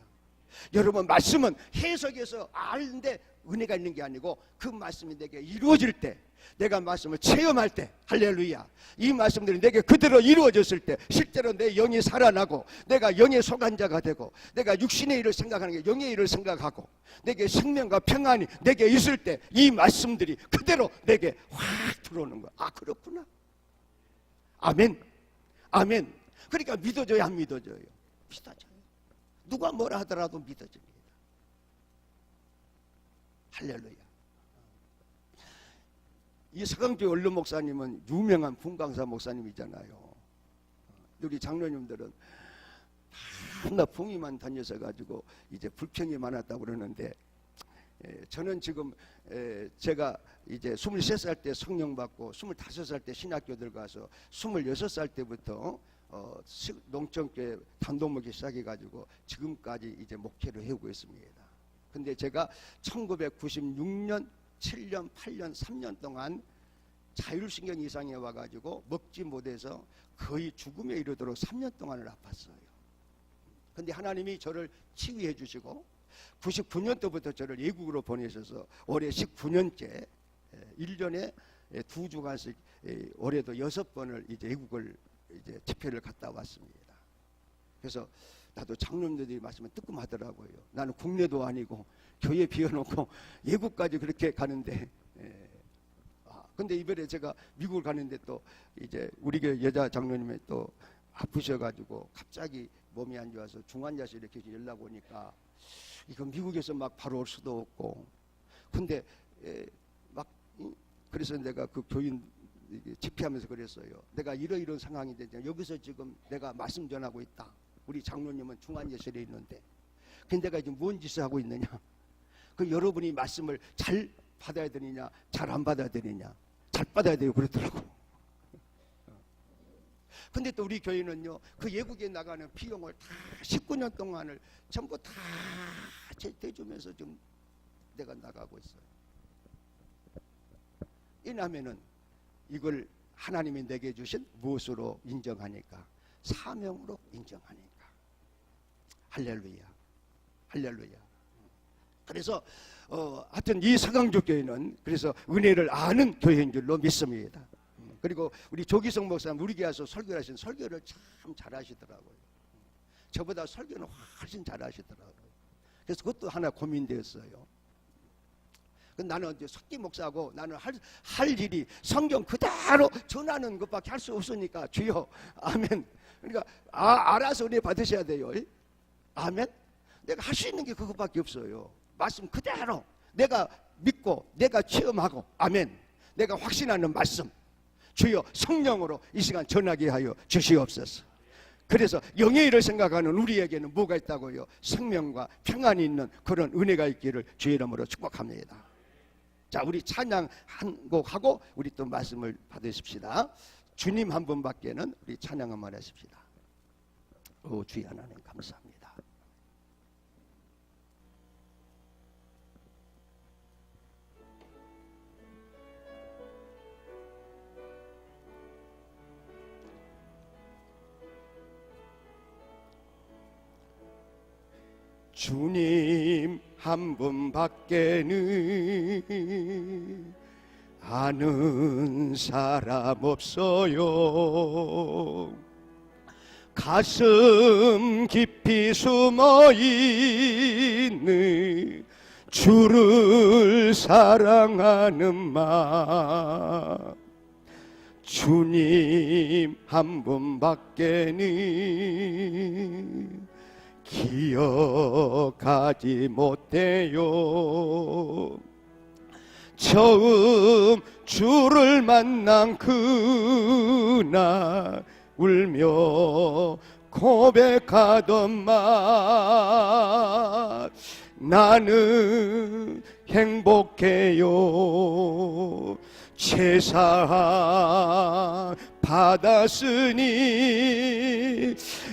여러분, 말씀은 해석해서 아는데 은혜가 있는 게 아니고, 그 말씀이 내게 이루어질 때, 내가 말씀을 체험할 때, 할렐루야, 이 말씀들이 내게 그대로 이루어졌을 때 실제로 내 영이 살아나고, 내가 영의 속한 자가 되고, 내가 육신의 일을 생각하는 게 영의 일을 생각하고, 내게 생명과 평안이 내게 있을 때 이 말씀들이 그대로 내게 확 들어오는 거야. 그렇구나. 아멘. 아멘. 그러니까 믿어져요, 안 믿어져요? 믿어져요. 누가 뭐라 하더라도 믿어집니다. 할렐루야. 이 서강주 원로 목사님은 유명한 분강사 목사님이잖아요. 우리 장로님들은 다 붕이만 다녀서 가지고 이제 불평이 많았다고 그러는데, 저는 지금 제가 이제 23살 때 성령 받고 25살 때 신학교 들어가서 26살 때부터 농촌교회 단독목회 시작해가지고 지금까지 이제 목회를 해오고 있습니다. 근데 제가 1996년, 7년, 8년, 3년 동안 자율신경 이상에 와가지고 먹지 못해서 거의 죽음에 이르도록 3년 동안을 아팠어요. 근데 하나님이 저를 치유해 주시고 99년도부터 저를 외국으로 보내셔서 올해 19년째 1년에 2주간씩 올해도 6번을 이제 외국을 이제 집회를 갔다 왔습니다. 그래서 나도 장로님들이 말씀을 뜨끔하더라고요. 나는 국내도 아니고 교회 비워놓고 외국까지 그렇게 가는데, 근데 이번에 제가 미국을 가는데 또 이제 우리 교회 여자 장로님이 또 아프셔가지고 갑자기 몸이 안 좋아서 중환자실에 이렇게 연락 오니까, 이거 미국에서 막 바로 올 수도 없고, 근데 막 그래서 내가 그 교인 집회하면서 그랬어요. 내가 이런 상황이 되잖아. 여기서 지금 내가 말씀 전하고 있다. 우리 장로님은 중환자실에 있는데, 근데 내가 지금 뭔 짓을 하고 있느냐? 그 여러분이 말씀을 잘 받아야 되느냐, 잘 안 받아야 되느냐? 잘 받아야 돼요, 그러더라고. 근데 또 우리 교회는요, 그 외국에 나가는 비용을 다 19년 동안을 전부 다 대주면서 좀 내가 나가고 있어요. 왜냐하면은 이걸 하나님이 내게 주신 무엇으로 인정하니까? 사명으로 인정하니까. 할렐루야, 할렐루야. 그래서 하여튼 이 서강조 교회는 그래서 은혜를 아는 교회인 줄로 믿습니다. 그리고 우리 조기성 목사님 우리 교회 와서 설교를 하신 설교를 참 잘하시더라고요. 저보다 설교는 훨씬 잘하시더라고요. 그래서 그것도 하나 고민되었어요. 나는 이제 석기 목사하고 나는 할 일이 성경 그대로 전하는 것밖에 할 수 없으니까 주여 아멘. 그러니까 알아서 은혜 받으셔야 돼요. 아멘. 내가 할 수 있는 게 그것밖에 없어요. 말씀 그대로 내가 믿고 내가 체험하고 아멘. 내가 확신하는 말씀 주여 성령으로 이 시간 전하게 하여 주시옵소서. 그래서 영의 일을 생각하는 우리에게는 뭐가 있다고요? 생명과 평안이 있는 그런 은혜가 있기를 주의 이름으로 축복합니다. 자, 우리 찬양 한 곡 하고 우리 또 말씀을 받으십시다. 주님 한 분밖에는 우리 찬양 한번 하십시다. 오 주의 하나님 감사합니다. 주님 한 분밖에는 아는 사람 없어요. 가슴 깊이 숨어 있는 주를 사랑하는 마음 주님 한 분밖에는 기억하지 못해요. 처음 주를 만난 그날 울며 고백하던 말 나는 행복해요. 제사 받았으니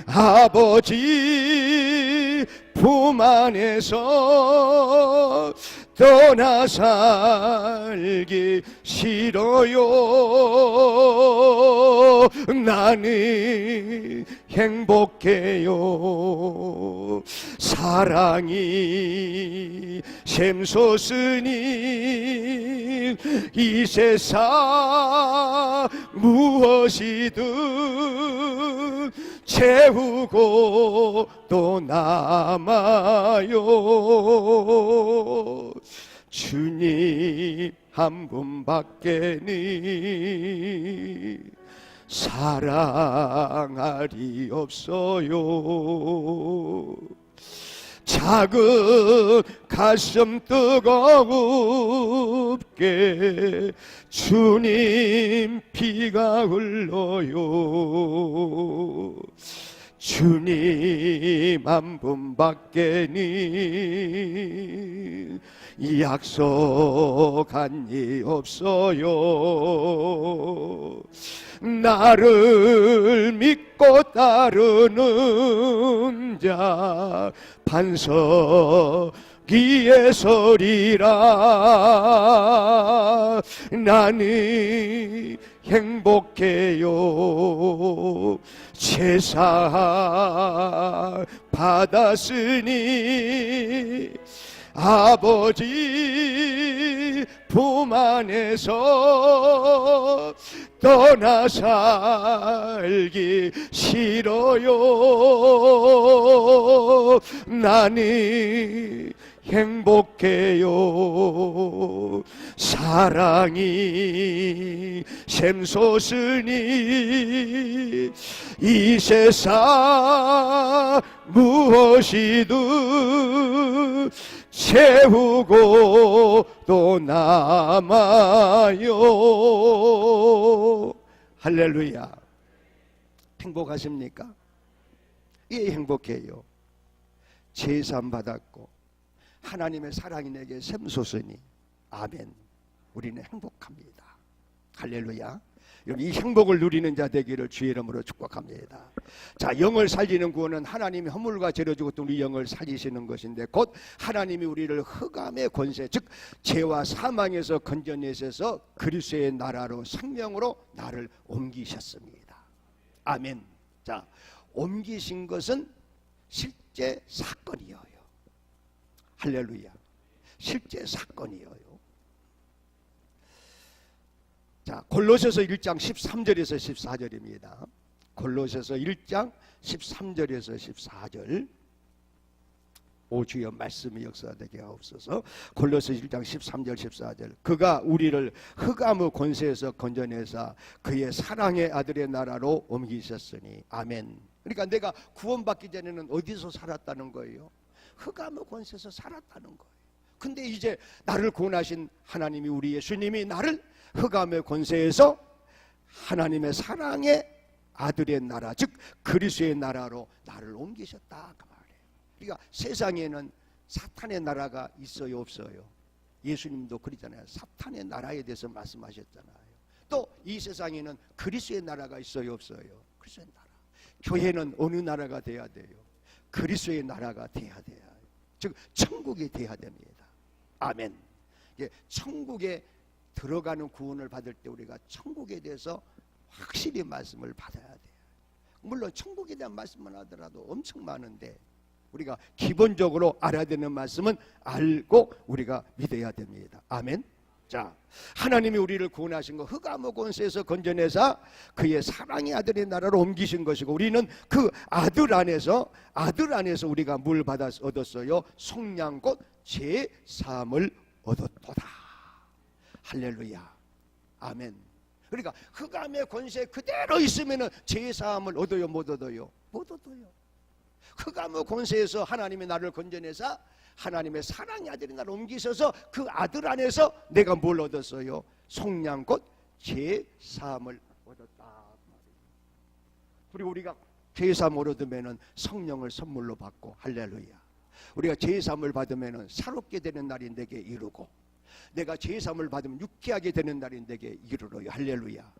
아버지 품 안에서 떠나 살기 싫어요. 나는 행복해요. 사랑이 샘솟으니 이 세상 무엇이든 채우고 또 남아요. 주님 한 분밖에는 사랑할이 없어요. 작은 가슴 뜨겁게 주님 피가 흘러요. 주님 한 분밖에는 약속한 이 없어요. 나를 믿고 따르는 자 반석 위에 서리라. 나는 행복해요. 제사 받았으니 아버지 품 안에서 떠나 살기 싫어요. 나는 행복해요. 사랑이 샘솟으니 이 세상 무엇이든 채우고 또 남아요. 할렐루야. 행복하십니까? 예, 행복해요. 제삼 받았고 하나님의 사랑이 내게 샘솟으니 아멘. 우리는 행복합니다. 할렐루야. 여러분 이 행복을 누리는 자 되기를 주의 이름으로 축복합니다. 자, 영을 살리는 구원은 하나님이 허물과 죄를 주고 또 우리 영을 살리시는 것인데 곧 하나님이 우리를 흑암의 권세 즉 죄와 사망에서 건져내셔서 그리스도의 나라로 생명으로 나를 옮기셨습니다. 아멘. 자, 옮기신 것은 실제 사건이에요. 할렐루야. 실제 사건이에요. 자, 골로새서 1장 13절에서 14절입니다. 골로새서 1장 13절에서 14절. 오 주여 말씀이 역사되게 하옵소서. 골로새 1장 13절 14절. 그가 우리를 흑암의 권세에서 건져내사 그의 사랑의 아들의 나라로 옮기셨으니 아멘. 그러니까 내가 구원받기 전에는 어디서 살았다는 거예요? 흑암의 권세에서 살았다는 거예요. 근데 이제 나를 구원하신 하나님이, 우리 예수님이 나를 흑암의 권세에서 하나님의 사랑의 아들의 나라, 즉 그리스도의 나라로 나를 옮기셨다 그 말이에요. 그러니까 세상에는 사탄의 나라가 있어요, 없어요? 예수님도 그러잖아요. 사탄의 나라에 대해서 말씀하셨잖아요. 또 이 세상에는 그리스도의 나라가 있어요, 없어요? 그리스도의 나라. 교회는 어느 나라가 돼야 돼요? 그리스도의 나라가 돼야 돼요. 즉 천국이 돼야 됩니다. 아멘. 천국에 들어가는 구원을 받을 때 우리가 천국에 대해서 확실히 말씀을 받아야 돼요. 물론 천국에 대한 말씀만 하더라도 엄청 많은데 우리가 기본적으로 알아야 되는 말씀은 알고 우리가 믿어야 됩니다. 아멘. 자, 하나님이 우리를 구원하신 거 흑암의 권세에서 건져내사 그의 사랑의 아들의 나라로 옮기신 것이고, 우리는 그 아들 안에서 우리가 뭘 얻었어요? 속량 곧 죄사함을 얻었도다. 할렐루야. 아멘. 그러니까 흑암의 권세 그대로 있으면 죄사함을 얻어요, 못 얻어요? 못 얻어요. 흑암의 권세에서 하나님이 나를 건져내사 하나님의 사랑의 아들이 나를 옮기셔서 그 아들 안에서 내가 뭘 얻었어요? 속량 곧 죄사함을 얻었다. 그리고 우리가 죄사함을 얻으면 성령을 선물로 받고, 할렐루야. 우리가 죄사함을 받으면 새롭게 되는 날이 내게 이르고, 내가 죄사함을 받으면 유쾌하게 되는 날이 내게 이르러요. 할렐루야.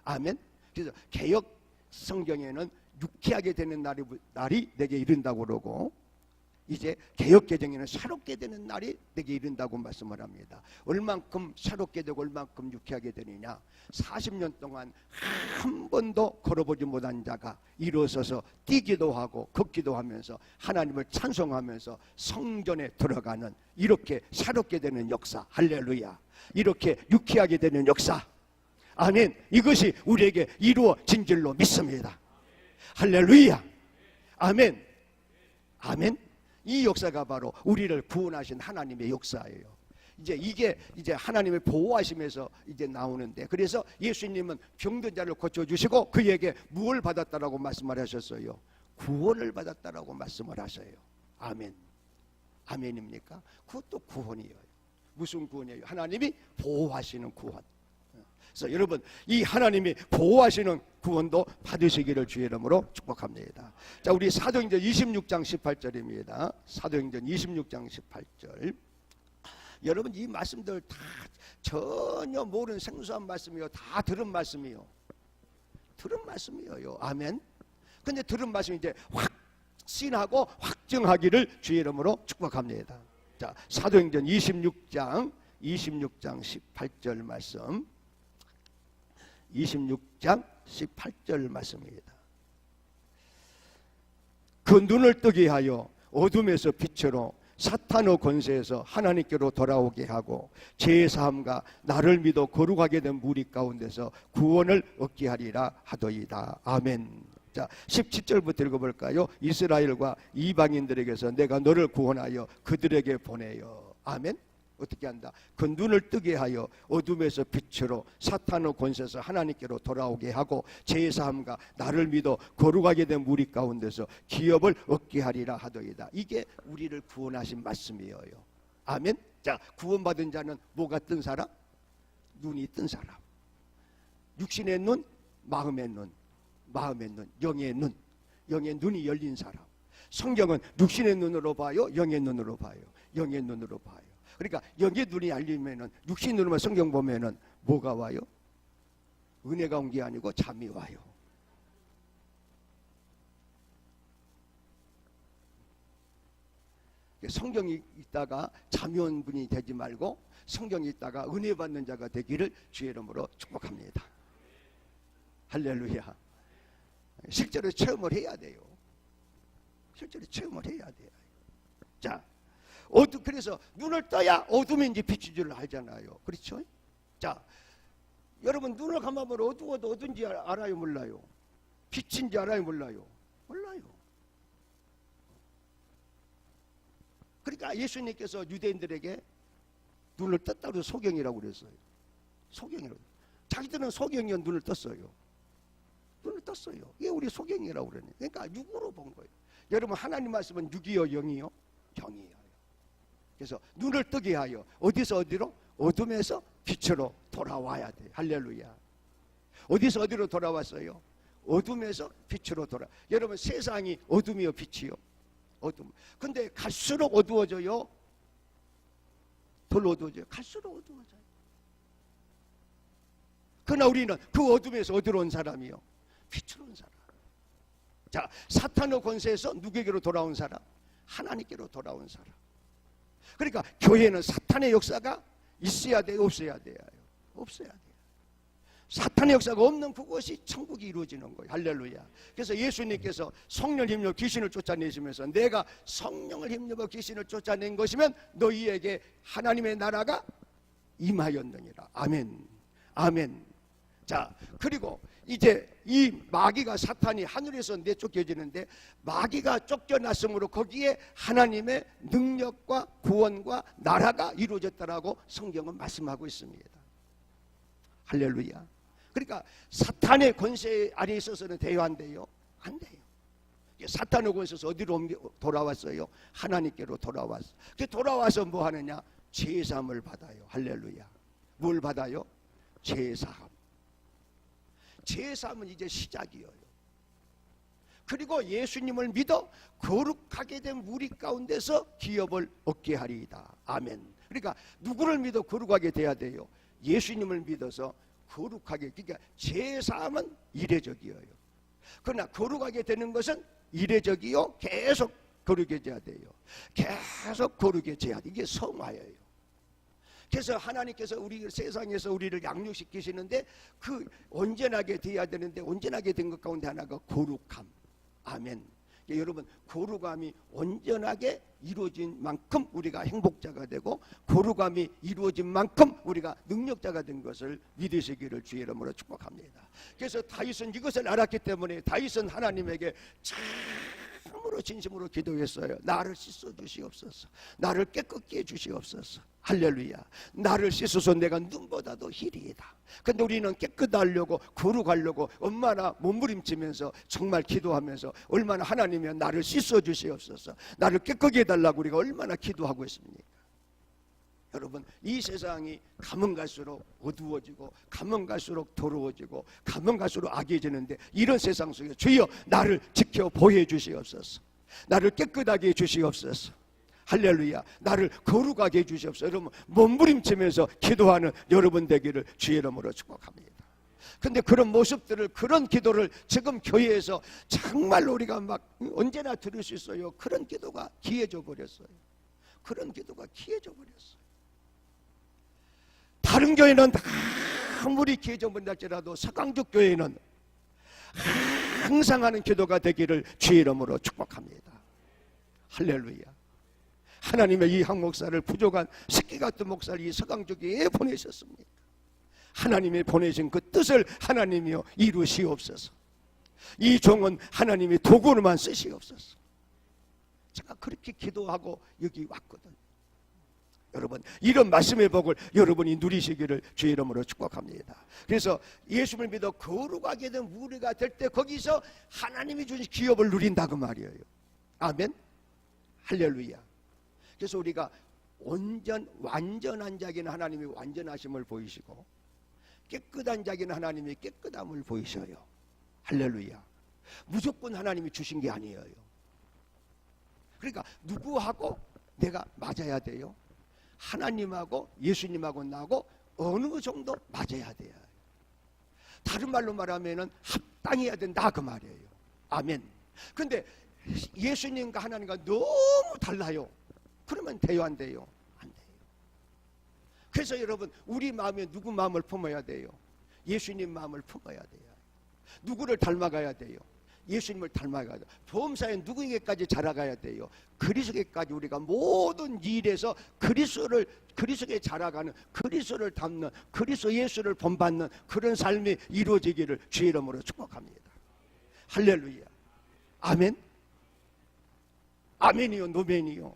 아멘. 그래서 개역 성경에는 유쾌하게 되는 날이 내게 이른다고 그러고, 이제 개역개정에는 새롭게 되는 날이 내게 이른다고 말씀을 합니다. 얼만큼 새롭게 되고 얼만큼 유쾌하게 되느냐? 40년 동안 한 번도 걸어보지 못한 자가 일어서서 뛰기도 하고 걷기도 하면서 하나님을 찬송하면서 성전에 들어가는, 이렇게 새롭게 되는 역사. 할렐루야. 이렇게 유쾌하게 되는 역사. 아멘. 이것이 우리에게 이루어진 줄로 믿습니다. 할렐루야. 아멘. 아멘. 이 역사가 바로 우리를 구원하신 하나님의 역사예요. 이게 하나님의 보호하심에서 이제 나오는데, 그래서 예수님은 병든 자를 고쳐주시고 그에게 무엇을 받았다라고 말씀을 하셨어요? 구원을 받았다라고 말씀을 하셔요. 아멘. 아멘입니까? 그것도 구원이에요. 무슨 구원이에요? 하나님이 보호하시는 구원. 그래서 여러분, 이 하나님이 보호하시는 구원도 받으시기를 주의 이름으로 축복합니다. 자, 우리 사도행전 26장 18절입니다. 사도행전 26장 18절. 여러분, 이 말씀들 다 전혀 모르는 생소한 말씀이요, 다 들은 말씀이요. 들은 말씀이에요. 아멘. 근데 들은 말씀이 이제 확신하고 확증하기를 주의 이름으로 축복합니다. 자, 사도행전 26장 18절 말씀. 26장 18절 말씀입니다. 그 눈을 뜨게 하여 어둠에서 빛으로 사탄의 권세에서 하나님께로 돌아오게 하고 죄사함과 나를 믿어 거룩하게 된 무리 가운데서 구원을 얻게 하리라 하더이다. 아멘. 자, 17절부터 읽어볼까요? 이스라엘과 이방인들에게서 내가 너를 구원하여 그들에게 보내요. 아멘. 어떻게 한다? 그 눈을 뜨게 하여 어둠에서 빛으로 사탄의 권세에서 하나님께로 돌아오게 하고 죄사함과 나를 믿어 거룩하게 된 무리 가운데서 기업을 얻게 하리라 하더이다. 이게 우리를 구원하신 말씀이에요. 아멘. 자, 구원받은 자는 뭐가 뜬 사람? 눈이 뜬 사람. 육신의 눈, 마음의 눈, 영의 눈, 영의 눈이 열린 사람. 성경은 육신의 눈으로 봐요, 영의 눈으로 봐요, 영의 눈으로 봐요. 그러니까 영의 눈이 열리면은, 육신 눈으로만 성경 보면은 뭐가 와요? 은혜가 온 게 아니고 잠이 와요. 성경이 있다가 잠이 온 분이 되지 말고 성경이 있다가 은혜 받는 자가 되기를 주의 이름으로 축복합니다. 할렐루야. 실제로 체험을 해야 돼요. 실제로 체험을 해야 돼요. 자, 그래서 눈을 떠야 어둠이 이제 빛인 줄 알잖아요. 그렇죠? 자, 여러분 눈을 감아보면 어두워도 어딘지 알아요, 몰라요? 빛인지 알아요, 몰라요? 몰라요. 그러니까 예수님께서 유대인들에게 눈을 떴다고 소경이라고 그랬어요. 소경이라고. 자기들은 소경이요 눈을 떴어요. 눈을 떴어요. 이게 우리 소경이라고 그러네. 그러니까 육으로 본 거예요. 여러분 하나님 말씀은 육이요 영이요? 영이에요. 그래서 눈을 뜨게 하여 어디서 어디로? 어둠에서 빛으로 돌아와야 돼. 할렐루야. 어디서 어디로 돌아왔어요? 어둠에서 빛으로 여러분 세상이 어둠이요 빛이요? 어둠. 근데 갈수록 어두워져요? 덜 어두워져요? 갈수록 어두워져요. 그러나 우리는 그 어둠에서 어디로 온 사람이요? 빛으로 온 사람. 자, 사탄의 권세에서 누구에게로 돌아온 사람? 하나님께로 돌아온 사람. 그러니까 교회는 사탄의 역사가 있어야 돼요? 없어야 돼요? 없어야 돼요. 사탄의 역사가 없는 그곳이 천국이 이루어지는 거예요. 할렐루야. 그래서 예수님께서 성령을 힘입어 귀신을 쫓아내시면서 내가 성령을 힘입어 귀신을 쫓아낸 것이면 너희에게 하나님의 나라가 임하였느니라. 아멘. 아멘. 자, 그리고 이제 이 마귀가 사탄이 하늘에서 내쫓겨지는데 마귀가 쫓겨났으므로 거기에 하나님의 능력과 구원과 나라가 이루어졌다라고 성경은 말씀하고 있습니다. 할렐루야. 그러니까 사탄의 권세 아래 있어서는 돼요, 안 돼요? 안 돼요. 사탄의 권세에서 어디로 돌아왔어요? 하나님께로 돌아왔어요. 돌아와서 뭐 하느냐? 제사함을 받아요. 할렐루야. 뭘 받아요? 제사함. 제사함은 이제 시작이에요. 그리고 예수님을 믿어 거룩하게 된 무리 가운데서 기업을 얻게 하리이다. 아멘. 그러니까 누구를 믿어 거룩하게 돼야 돼요? 예수님을 믿어서 거룩하게. 그러니까 제사함은 이례적이에요. 그러나 거룩하게 되는 것은 이례적이요 계속 거룩해져야 돼요. 계속 거룩해져야 돼요. 이게 성화예요. 그래서 하나님께서 우리 세상에서 우리를 양육시키시는데 그 온전하게 돼야 되는데 온전하게 된 것 가운데 하나가 거룩함. 아멘. 여러분 거룩함이 온전하게 이루어진 만큼 우리가 행복자가 되고 거룩함이 이루어진 만큼 우리가 능력자가 된 것을 믿으시기를 주의 이름으로 축복합니다. 그래서 다윗은 이것을 알았기 때문에 다윗은 하나님에게 참으로 진심으로 기도했어요. 나를 씻어 주시옵소서. 나를 깨끗게 해주시옵소서. 할렐루야. 나를 씻어서 내가 눈보다도 희리이다. 근데 우리는 깨끗하려고 거룩하려고 얼마나 몸부림치면서 정말 기도하면서 얼마나 하나님이 나를 씻어 주시옵소서, 나를 깨끗게 해달라고 우리가 얼마나 기도하고 있습니까? 여러분 이 세상이 가면 갈수록 어두워지고 가면 갈수록 더러워지고 가면 갈수록 악해지는데 이런 세상 속에 주여 나를 지켜 보호해 주시옵소서. 나를 깨끗하게 해 주시옵소서. 할렐루야. 나를 거룩하게 해 주시옵소서. 여러분 몸부림치면서 기도하는 여러분 되기를 주의 이름으로 축복합니다. 근데 그런 모습들을 그런 기도를 지금 교회에서 정말로 우리가 막 언제나 들을 수 있어요. 그런 기도가 귀해져 버렸어요. 그런 기도가 귀해져 버렸어요. 다른 교회는 아무리 귀해져 버릴지라도 서강juk 교회는 항상 하는 기도가 되기를 주의 이름으로 축복합니다. 할렐루야. 하나님의 이 한 목사를 부족한 새끼 같은 목사를 이 서강주교에 보내셨습니다. 하나님이 보내신 그 뜻을 하나님이여 이루시옵소서. 이 종은 하나님이 도구로만 쓰시옵소서. 제가 그렇게 기도하고 여기 왔거든요. 여러분 이런 말씀의 복을 여러분이 누리시기를 주의 이름으로 축복합니다. 그래서 예수를 믿어 거룩하게 된 무리가 될 때 거기서 하나님이 주신 기업을 누린다고 말이에요. 아멘. 할렐루야. 그래서 우리가 완전한 자에게는 하나님이 완전하심을 보이시고 깨끗한 자에게는 하나님이 깨끗함을 보이셔요. 할렐루야. 무조건 하나님이 주신 게 아니에요. 그러니까 누구하고 내가 맞아야 돼요? 하나님하고 예수님하고 나하고 어느 정도 맞아야 돼요. 다른 말로 말하면 합당해야 된다 그 말이에요. 아멘. 근데 예수님과 하나님과 너무 달라요. 그러면 돼요, 안 돼요? 안 돼요. 그래서 여러분 우리 마음에 누구 마음을 품어야 돼요? 예수님 마음을 품어야 돼요. 누구를 닮아가야 돼요? 예수님을 닮아가야 돼요. 보험사에 누구에게까지 자라가야 돼요? 그리스도에게까지 우리가 모든 일에서 그리스도에 자라가는, 그리스도를 닮는, 그리스도 예수를 본받는 그런 삶이 이루어지기를 주의 이름으로 축복합니다. 할렐루야. 아멘. 아멘이요, 노멘이요.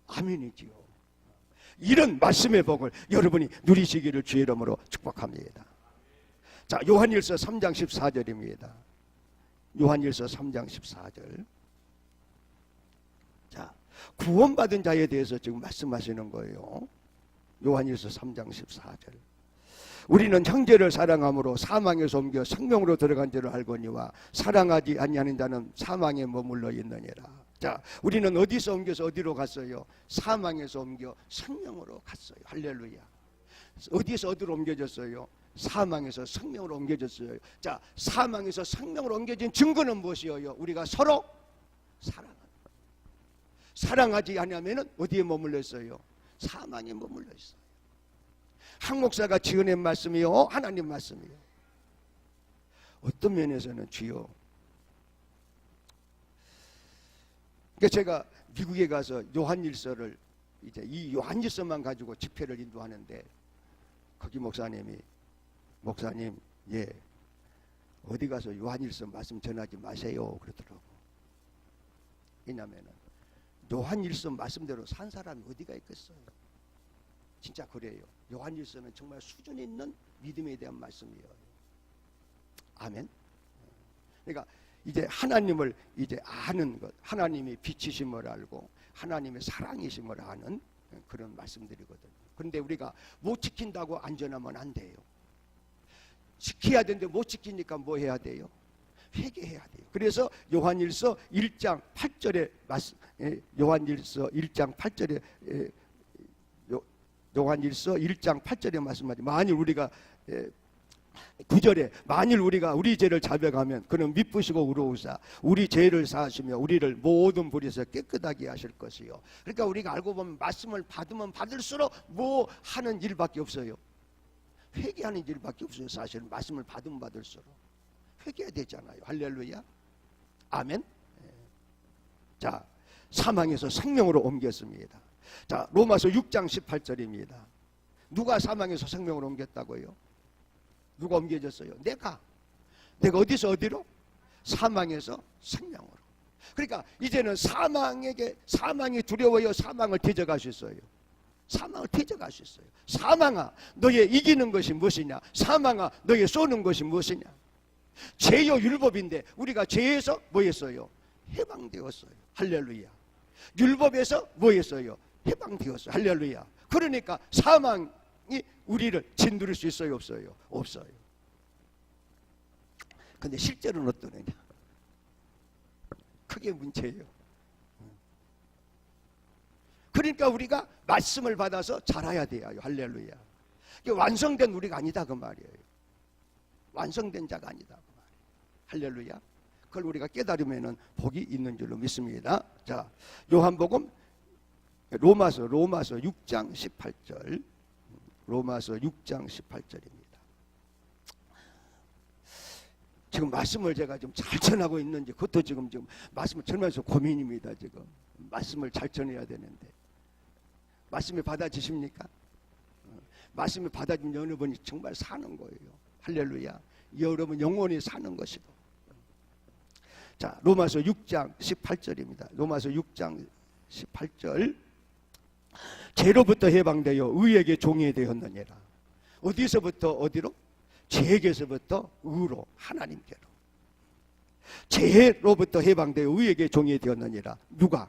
아멘이지요. 이런 말씀의 복을 여러분이 누리시기를 주의 이름으로 축복합니다. 자, 요한일서 3장 14절입니다. 요한일서 3장 14절. 자, 구원받은 자에 대해서 지금 말씀하시는 거예요. 요한일서 3장 14절. 우리는 형제를 사랑함으로 사망에서 옮겨 생명으로 들어간 줄을 알거니와 사랑하지 아니하는 자는 사망에 머물러 있느니라. 자, 우리는 어디서 옮겨서 어디로 갔어요? 사망에서 옮겨 생명으로 갔어요. 할렐루야. 어디서 어디로 옮겨졌어요? 사망에서 생명으로 옮겨졌어요. 자, 사망에서 생명으로 옮겨진 증거는 무엇이에요? 우리가 서로 사랑하지 않으면 어디에 머물러 있어요? 사망에 머물러 있어요. 한 목사가 지어낸 말씀이요, 하나님 말씀이요. 어떤 면에서는 주요. 그러니까 제가 미국에 가서 요한일서를 이제 이 요한일서만 가지고 집회를 인도하는데 거기 목사님, 예, 어디 가서 요한일서 말씀 전하지 마세요 그러더라고. 왜냐면은 요한일서 말씀대로 산 사람이 어디가 있겠어요? 진짜 그래요. 요한일서는 정말 수준 있는 믿음에 대한 말씀이에요. 아멘. 그러니까 이제 하나님을 이제 아는 것, 하나님이 빛이심을 알고 하나님의 사랑이심을 아는 그런 말씀들이거든요. 그런데 우리가 못 지킨다고 안전하면 안 돼요. 지켜야 되는데 못 지키니까 뭐 해야 돼요? 회개해야 돼요. 그래서 요한일서 1장 8절에 요한일서 1장 8절에 요한일서 1장 8절에 말씀하지. 만일 우리가 9절에 만일 우리가 우리 죄를 자백하면 그는 미쁘시고 의로우사 우리 죄를 사하시며 우리를 모든 불에서 깨끗하게 하실 것이요. 그러니까 우리가 알고 보면 말씀을 받으면 받을수록 뭐 하는 일밖에 없어요. 회개하는 일밖에 없어요. 사실은 말씀을 받으면 받을수록 회개해야 되잖아요. 할렐루야. 아멘. 자, 사망에서 생명으로 옮겼습니다. 자, 로마서 6장 18절입니다. 누가 사망에서 생명으로 옮겼다고요? 누가 옮겨졌어요? 내가 어디서 어디로? 사망에서 생명으로. 그러니까 이제는 사망이 두려워요? 사망을 대적할 수 있어요? 사망을 대적할 수 있어요. 사망아, 너의 이기는 것이 무엇이냐? 사망아, 너의 쏘는 것이 무엇이냐? 죄요 율법인데 우리가 죄에서 뭐 했어요? 해방되었어요. 할렐루야. 율법에서 뭐 했어요? 해방되었어요. 할렐루야. 그러니까 사망이 우리를 짓누를 수 있어요? 없어요? 없어요. 근데 실제로는 어떠느냐? 그게 문제예요. 그러니까 우리가 말씀을 받아서 자라야 돼요. 할렐루야. 완성된 우리가 아니다 그 말이에요. 완성된 자가 아니다 그 말이에요. 할렐루야. 그걸 우리가 깨달으면 복이 있는 줄로 믿습니다. 자, 요한복음 로마서 6장 18절. 로마서 6장 18절입니다. 지금 말씀을 제가 좀 잘 전하고 있는지 그것도 지금 말씀을 전하면서 고민입니다. 지금 말씀을 잘 전해야 되는데 말씀이 받아지십니까? 말씀이 받아진 여러분이 정말 사는 거예요. 할렐루야. 여러분 영원히 사는 것이고. 자, 로마서 6장 18절입니다. 로마서 6장 18절. 죄로부터 해방되어 의에게 종이 되었느니라. 어디서부터 어디로? 죄에게서부터 의로 하나님께로. 죄로부터 해방되어 의에게 종이 되었느니라. 누가?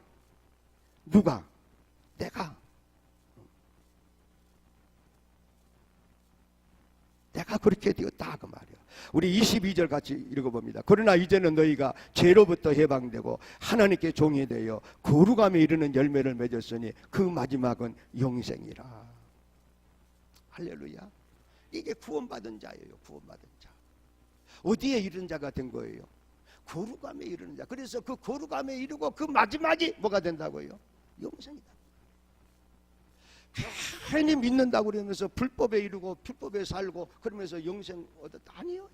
내가 그렇게 되었다 그 말이야. 우리 22절 같이 읽어봅니다. 그러나 이제는 너희가 죄로부터 해방되고 하나님께 종이 되어 거룩함에 이르는 열매를 맺었으니 그 마지막은 영생이라. 할렐루야. 이게 구원받은 자예요. 구원받은 자. 어디에 이른 자가 된 거예요? 거룩함에 이르는 자. 그래서 그 거룩함에 이르고 그 마지막이 뭐가 된다고요? 영생이다. 괜히 믿는다고 그러면서 불법에 이르고 불법에 살고 그러면서 영생 얻었다. 아니에요.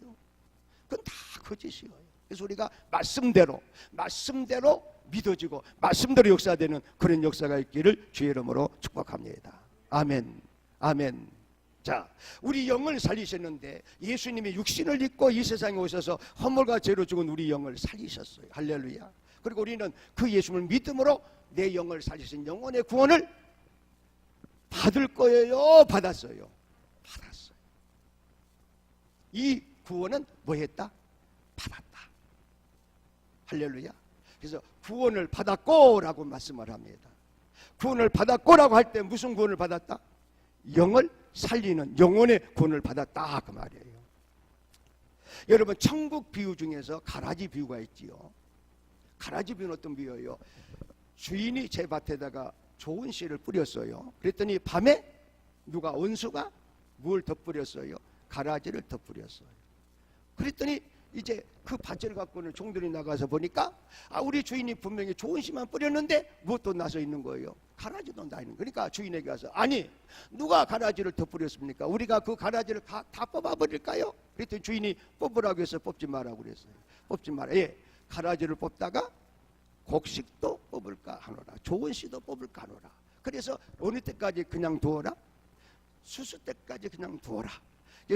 그건 다 거짓이에요. 그래서 우리가 말씀대로 믿어지고 말씀대로 역사되는 그런 역사가 있기를 주의 이름으로 축복합니다. 아멘. 아멘. 자, 우리 영을 살리셨는데 예수님이 육신을 입고 이 세상에 오셔서 허물과 죄로 죽은 우리 영을 살리셨어요. 할렐루야. 그리고 우리는 그 예수님을 믿음으로 내 영을 살리신 영혼의 구원을 받을 거예요? 받았어요? 받았어요. 이 구원은 뭐 했다? 받았다. 할렐루야. 그래서 구원을 받았고 라고 말씀을 합니다. 구원을 받았고 라고 할 때 무슨 구원을 받았다? 영을 살리는 영혼의 구원을 받았다 그 말이에요. 여러분 천국 비유 중에서 가라지 비유가 있지요. 가라지 비유는 어떤 비유예요? 주인이 제 밭에다가 좋은 씨를 뿌렸어요. 그랬더니 밤에 누가 원수가 뭘 덧뿌렸어요? 가라지를 덧뿌렸어요. 그랬더니 이제 그 밭을 갖고는 종들이 나가서 보니까 우리 주인이 분명히 좋은 씨만 뿌렸는데 무엇도 나서 있는 거예요? 가라지도 나 있는. 그러니까 주인에게 가서 아니 누가 가라지를 덧뿌렸습니까? 우리가 그 가라지를 다 뽑아버릴까요? 그랬더니 주인이 뽑으라고 해서 뽑지 말라고 그랬어요. 뽑지 마라. 예, 가라지를 뽑다가 곡식도 뽑을까 하노라. 좋은 씨도 뽑을까 하노라. 그래서 어느 때까지 그냥 두어라? 수수 때까지 그냥 두어라.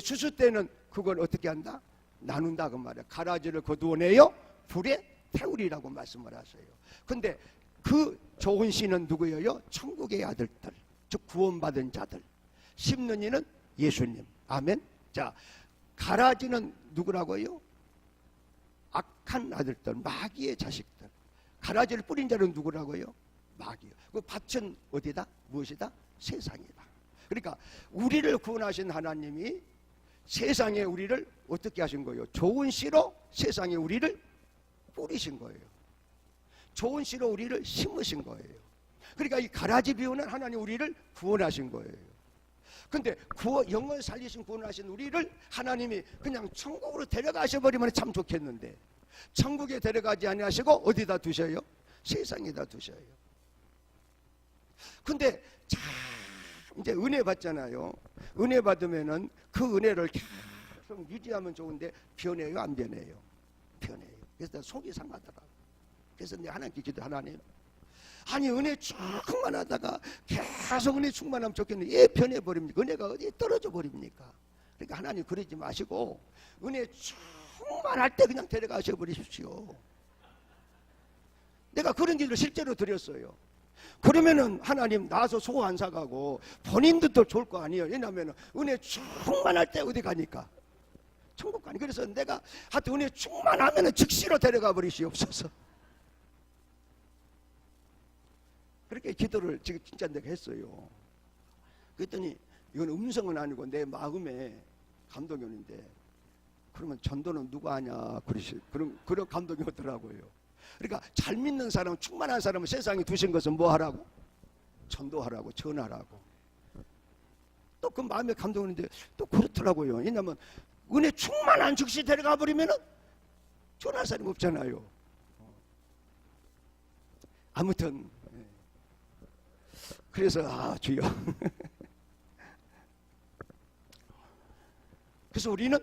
수수 때는 그걸 어떻게 한다? 나눈다 그 말이야. 가라지를 거두어내요 불에 태우리라고 말씀을 하세요. 근데 그 좋은 씨는 누구예요? 천국의 아들들, 즉 구원받은 자들. 심는 이는 예수님. 아멘. 자, 가라지는 누구라고요? 악한 아들들, 마귀의 자식들. 가라지를 뿌린 자는 누구라고요? 마귀요. 그 밭은 어디다? 무엇이다? 세상이다. 그러니까 우리를 구원하신 하나님이 세상에 우리를 어떻게 하신 거예요? 좋은 씨로 세상에 우리를 뿌리신 거예요. 좋은 씨로 우리를 심으신 거예요. 그러니까 이 가라지 비유는 하나님 우리를 구원하신 거예요. 근데 영을 살리신 구원하신 우리를 하나님이 그냥 천국으로 데려가셔버리면 참 좋겠는데 천국에 데려가지 아니하시고 어디다 두셔요? 세상에다 두셔요. 근데 참 이제 은혜 받잖아요. 은혜 받으면은 그 은혜를 계속 유지하면 좋은데 변해요, 안 변해요? 변해요. 그래서 속이 상하더라고. 그래서 내가 하나님께 기도, 하나님, 아니 은혜 충만하다가 계속 은혜 충만하면 좋겠는데 왜 변해버립니까? 은혜가 어디에 떨어져 버립니까? 그러니까 하나님 그러지 마시고 은혜 충만할 때 그냥 데려가셔 버리십시오. 내가 그런 기도를 실제로 드렸어요. 그러면은 하나님 나와서 소 안 사가고 본인도 더 좋을 거 아니에요. 왜냐하면 은혜 충만할 때 어디 가니까? 천국 가니. 그래서 내가 하여튼 은혜 충만하면은 즉시로 데려가 버리시옵소서. 그렇게 기도를 지금 진짜 내가 했어요. 그랬더니 이건 음성은 아니고 내 마음에 감동이 오는데 그러면 전도는 누가 하냐 그런 감동이 오더라고요. 그러니까 잘 믿는 사람, 충만한 사람은 세상에 두신 것은 뭐 하라고? 전도하라고, 전하라고. 또 그 마음에 감동이 오는데 또 그렇더라고요. 왜냐하면 은혜 충만한 즉시 데려가 버리면은 전할 사람이 없잖아요. 아무튼 그래서 주여 그래서 우리는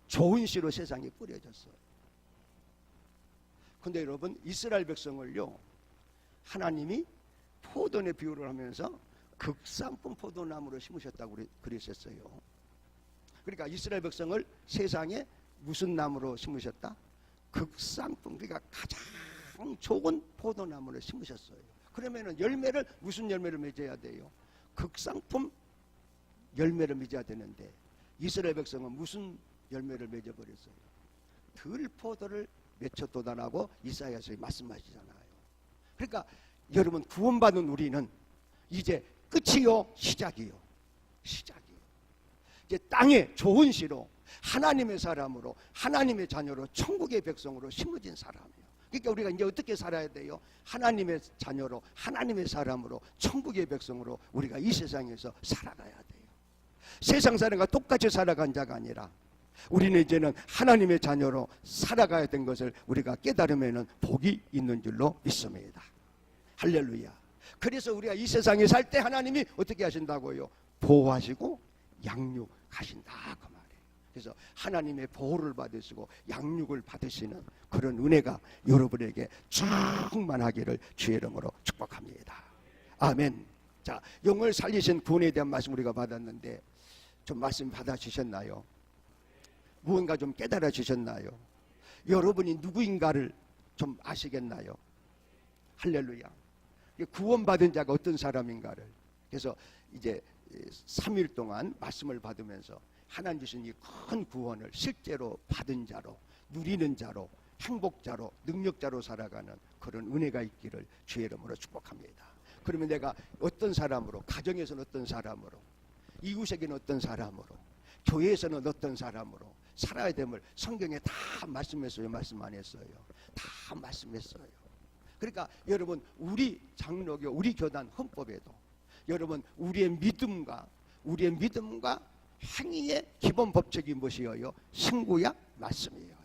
좋은 씨로 세상에 뿌려졌어요. 근데 여러분 이스라엘 백성을요 하나님이 포도의 비유를 하면서 극상품 포도나무로 심으셨다고 그러셨어요. 그러니까 이스라엘 백성을 세상에 무슨 나무로 심으셨다? 극상품, 그러니까 가장 좋은 포도나무를 심으셨어요. 그러면은 열매를 무슨 열매를 맺어야 돼요? 극상품 열매를 맺어야 되는데 이스라엘 백성은 무슨 열매를 맺어버렸어요? 들포도를 맺혔도다라고 이사야서에 말씀하시잖아요. 그러니까 여러분 구원받은 우리는 이제 끝이요 시작이요. 시작이요. 이제 땅에 좋은 씨로 하나님의 사람으로 하나님의 자녀로 천국의 백성으로 심어진 사람이에요. 그러니까 우리가 이제 어떻게 살아야 돼요? 하나님의 자녀로 하나님의 사람으로 천국의 백성으로 우리가 이 세상에서 살아가야 돼요. 세상 사람과 똑같이 살아간 자가 아니라 우리는 이제는 하나님의 자녀로 살아가야 된 것을 우리가 깨달으면 복이 있는 줄로 믿습니다. 할렐루야. 그래서 우리가 이 세상에 살 때 하나님이 어떻게 하신다고요? 보호하시고 양육하신다 그 말이에요. 그래서 하나님의 보호를 받으시고 양육을 받으시는 그런 은혜가 여러분에게 충만하기를 주의 이름으로 축복합니다. 아멘. 자, 영을 살리신 구원에 대한 말씀 우리가 받았는데 좀 말씀 받아주셨나요? 무언가 좀 깨달아주셨나요? 여러분이 누구인가를 좀 아시겠나요? 할렐루야. 구원받은 자가 어떤 사람인가를. 그래서 이제 3일 동안 말씀을 받으면서 하나님 주신 이 큰 구원을 실제로 받은 자로, 누리는 자로, 행복자로, 능력자로 살아가는 그런 은혜가 있기를 주의 이름으로 축복합니다. 그러면 내가 어떤 사람으로, 가정에서는 어떤 사람으로, 이웃에게는 어떤 사람으로, 교회에서는 어떤 사람으로 살아야 됨을 성경에 다 말씀했어요? 말씀 안 했어요? 다 말씀했어요. 그러니까 여러분, 우리 장로교, 우리 교단 헌법에도 여러분 우리의 믿음과 행위의 기본 법칙이 무엇이에요? 신구약 말씀이에요.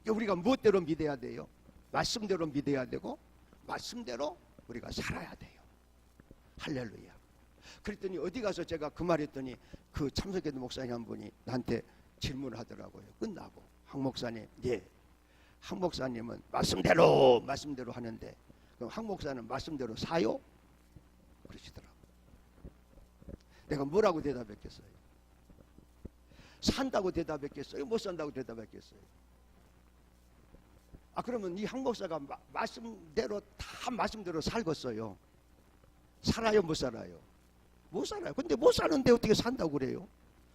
우리가 무엇대로 믿어야 돼요? 말씀대로 믿어야 되고 말씀대로 우리가 살아야 돼요. 할렐루야. 그랬더니 어디 가서 제가 그 말했더니 그 참석했던 목사님 한 분이 나한테 질문을 하더라고요. 끝나고 황 목사님, 예, 황 목사님은 말씀대로 하는데 그럼 황 목사는 말씀대로 사요? 그러시더라고요. 내가 뭐라고 대답했겠어요? 산다고 대답했겠어요? 못 산다고 대답했겠어요? 그러면 이 황 목사가 말씀대로 다 말씀대로 살겠어요? 살아요? 못 살아요? 못 살아요. 근데 못 사는데 어떻게 산다고 그래요?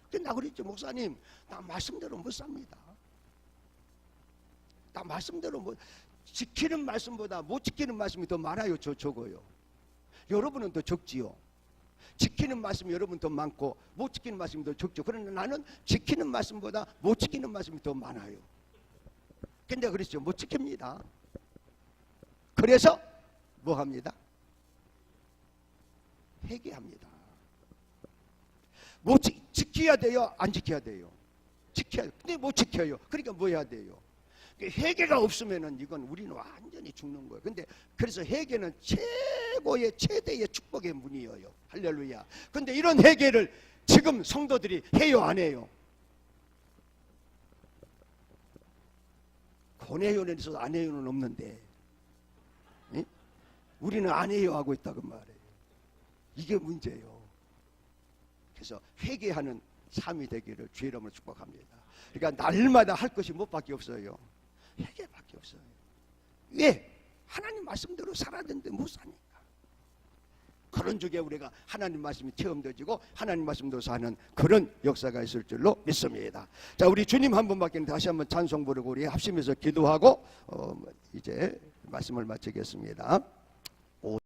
근데 나 그랬죠. 목사님, 나 말씀대로 못 삽니다. 나 말씀대로 지키는 말씀보다 못 지키는 말씀이 더 많아요. 적어요. 여러분은 더 적지요. 지키는 말씀이 여러분 더 많고 못 지키는 말씀이 더 적죠. 그런데 나는 지키는 말씀보다 못 지키는 말씀이 더 많아요. 근데 그랬죠. 못 지킵니다. 그래서 뭐 합니다? 회개합니다. 뭐 지켜야 돼요? 안 지켜야 돼요? 지켜야 돼요. 근데 못 지켜요. 그러니까 뭐 해야 돼요? 회개가 없으면은 이건 우리는 완전히 죽는 거예요. 근데 그래서 회개는 최대의 축복의 문이에요. 할렐루야. 근데 이런 회개를 지금 성도들이 해요, 안 해요? 권해요는 있어도 안 해요는 없는데, 예? 우리는 안 해요 하고 있다고 말해요. 이게 문제예요. 그래서 회개하는 삶이 되기를 주의 이름으로 축복합니다. 그러니까 날마다 할 것이 무엇밖에 없어요? 회개밖에 없어요. 왜? 하나님 말씀대로 살아야 되는데 못 사니까. 그런 쪽에 우리가 하나님 말씀이 체험되어지고 하나님 말씀대로 사는 그런 역사가 있을 줄로 믿습니다. 자, 우리 주님 한 분밖에 다시 한번 찬송 부르고 우리 합심해서 기도하고 이제 말씀을 마치겠습니다.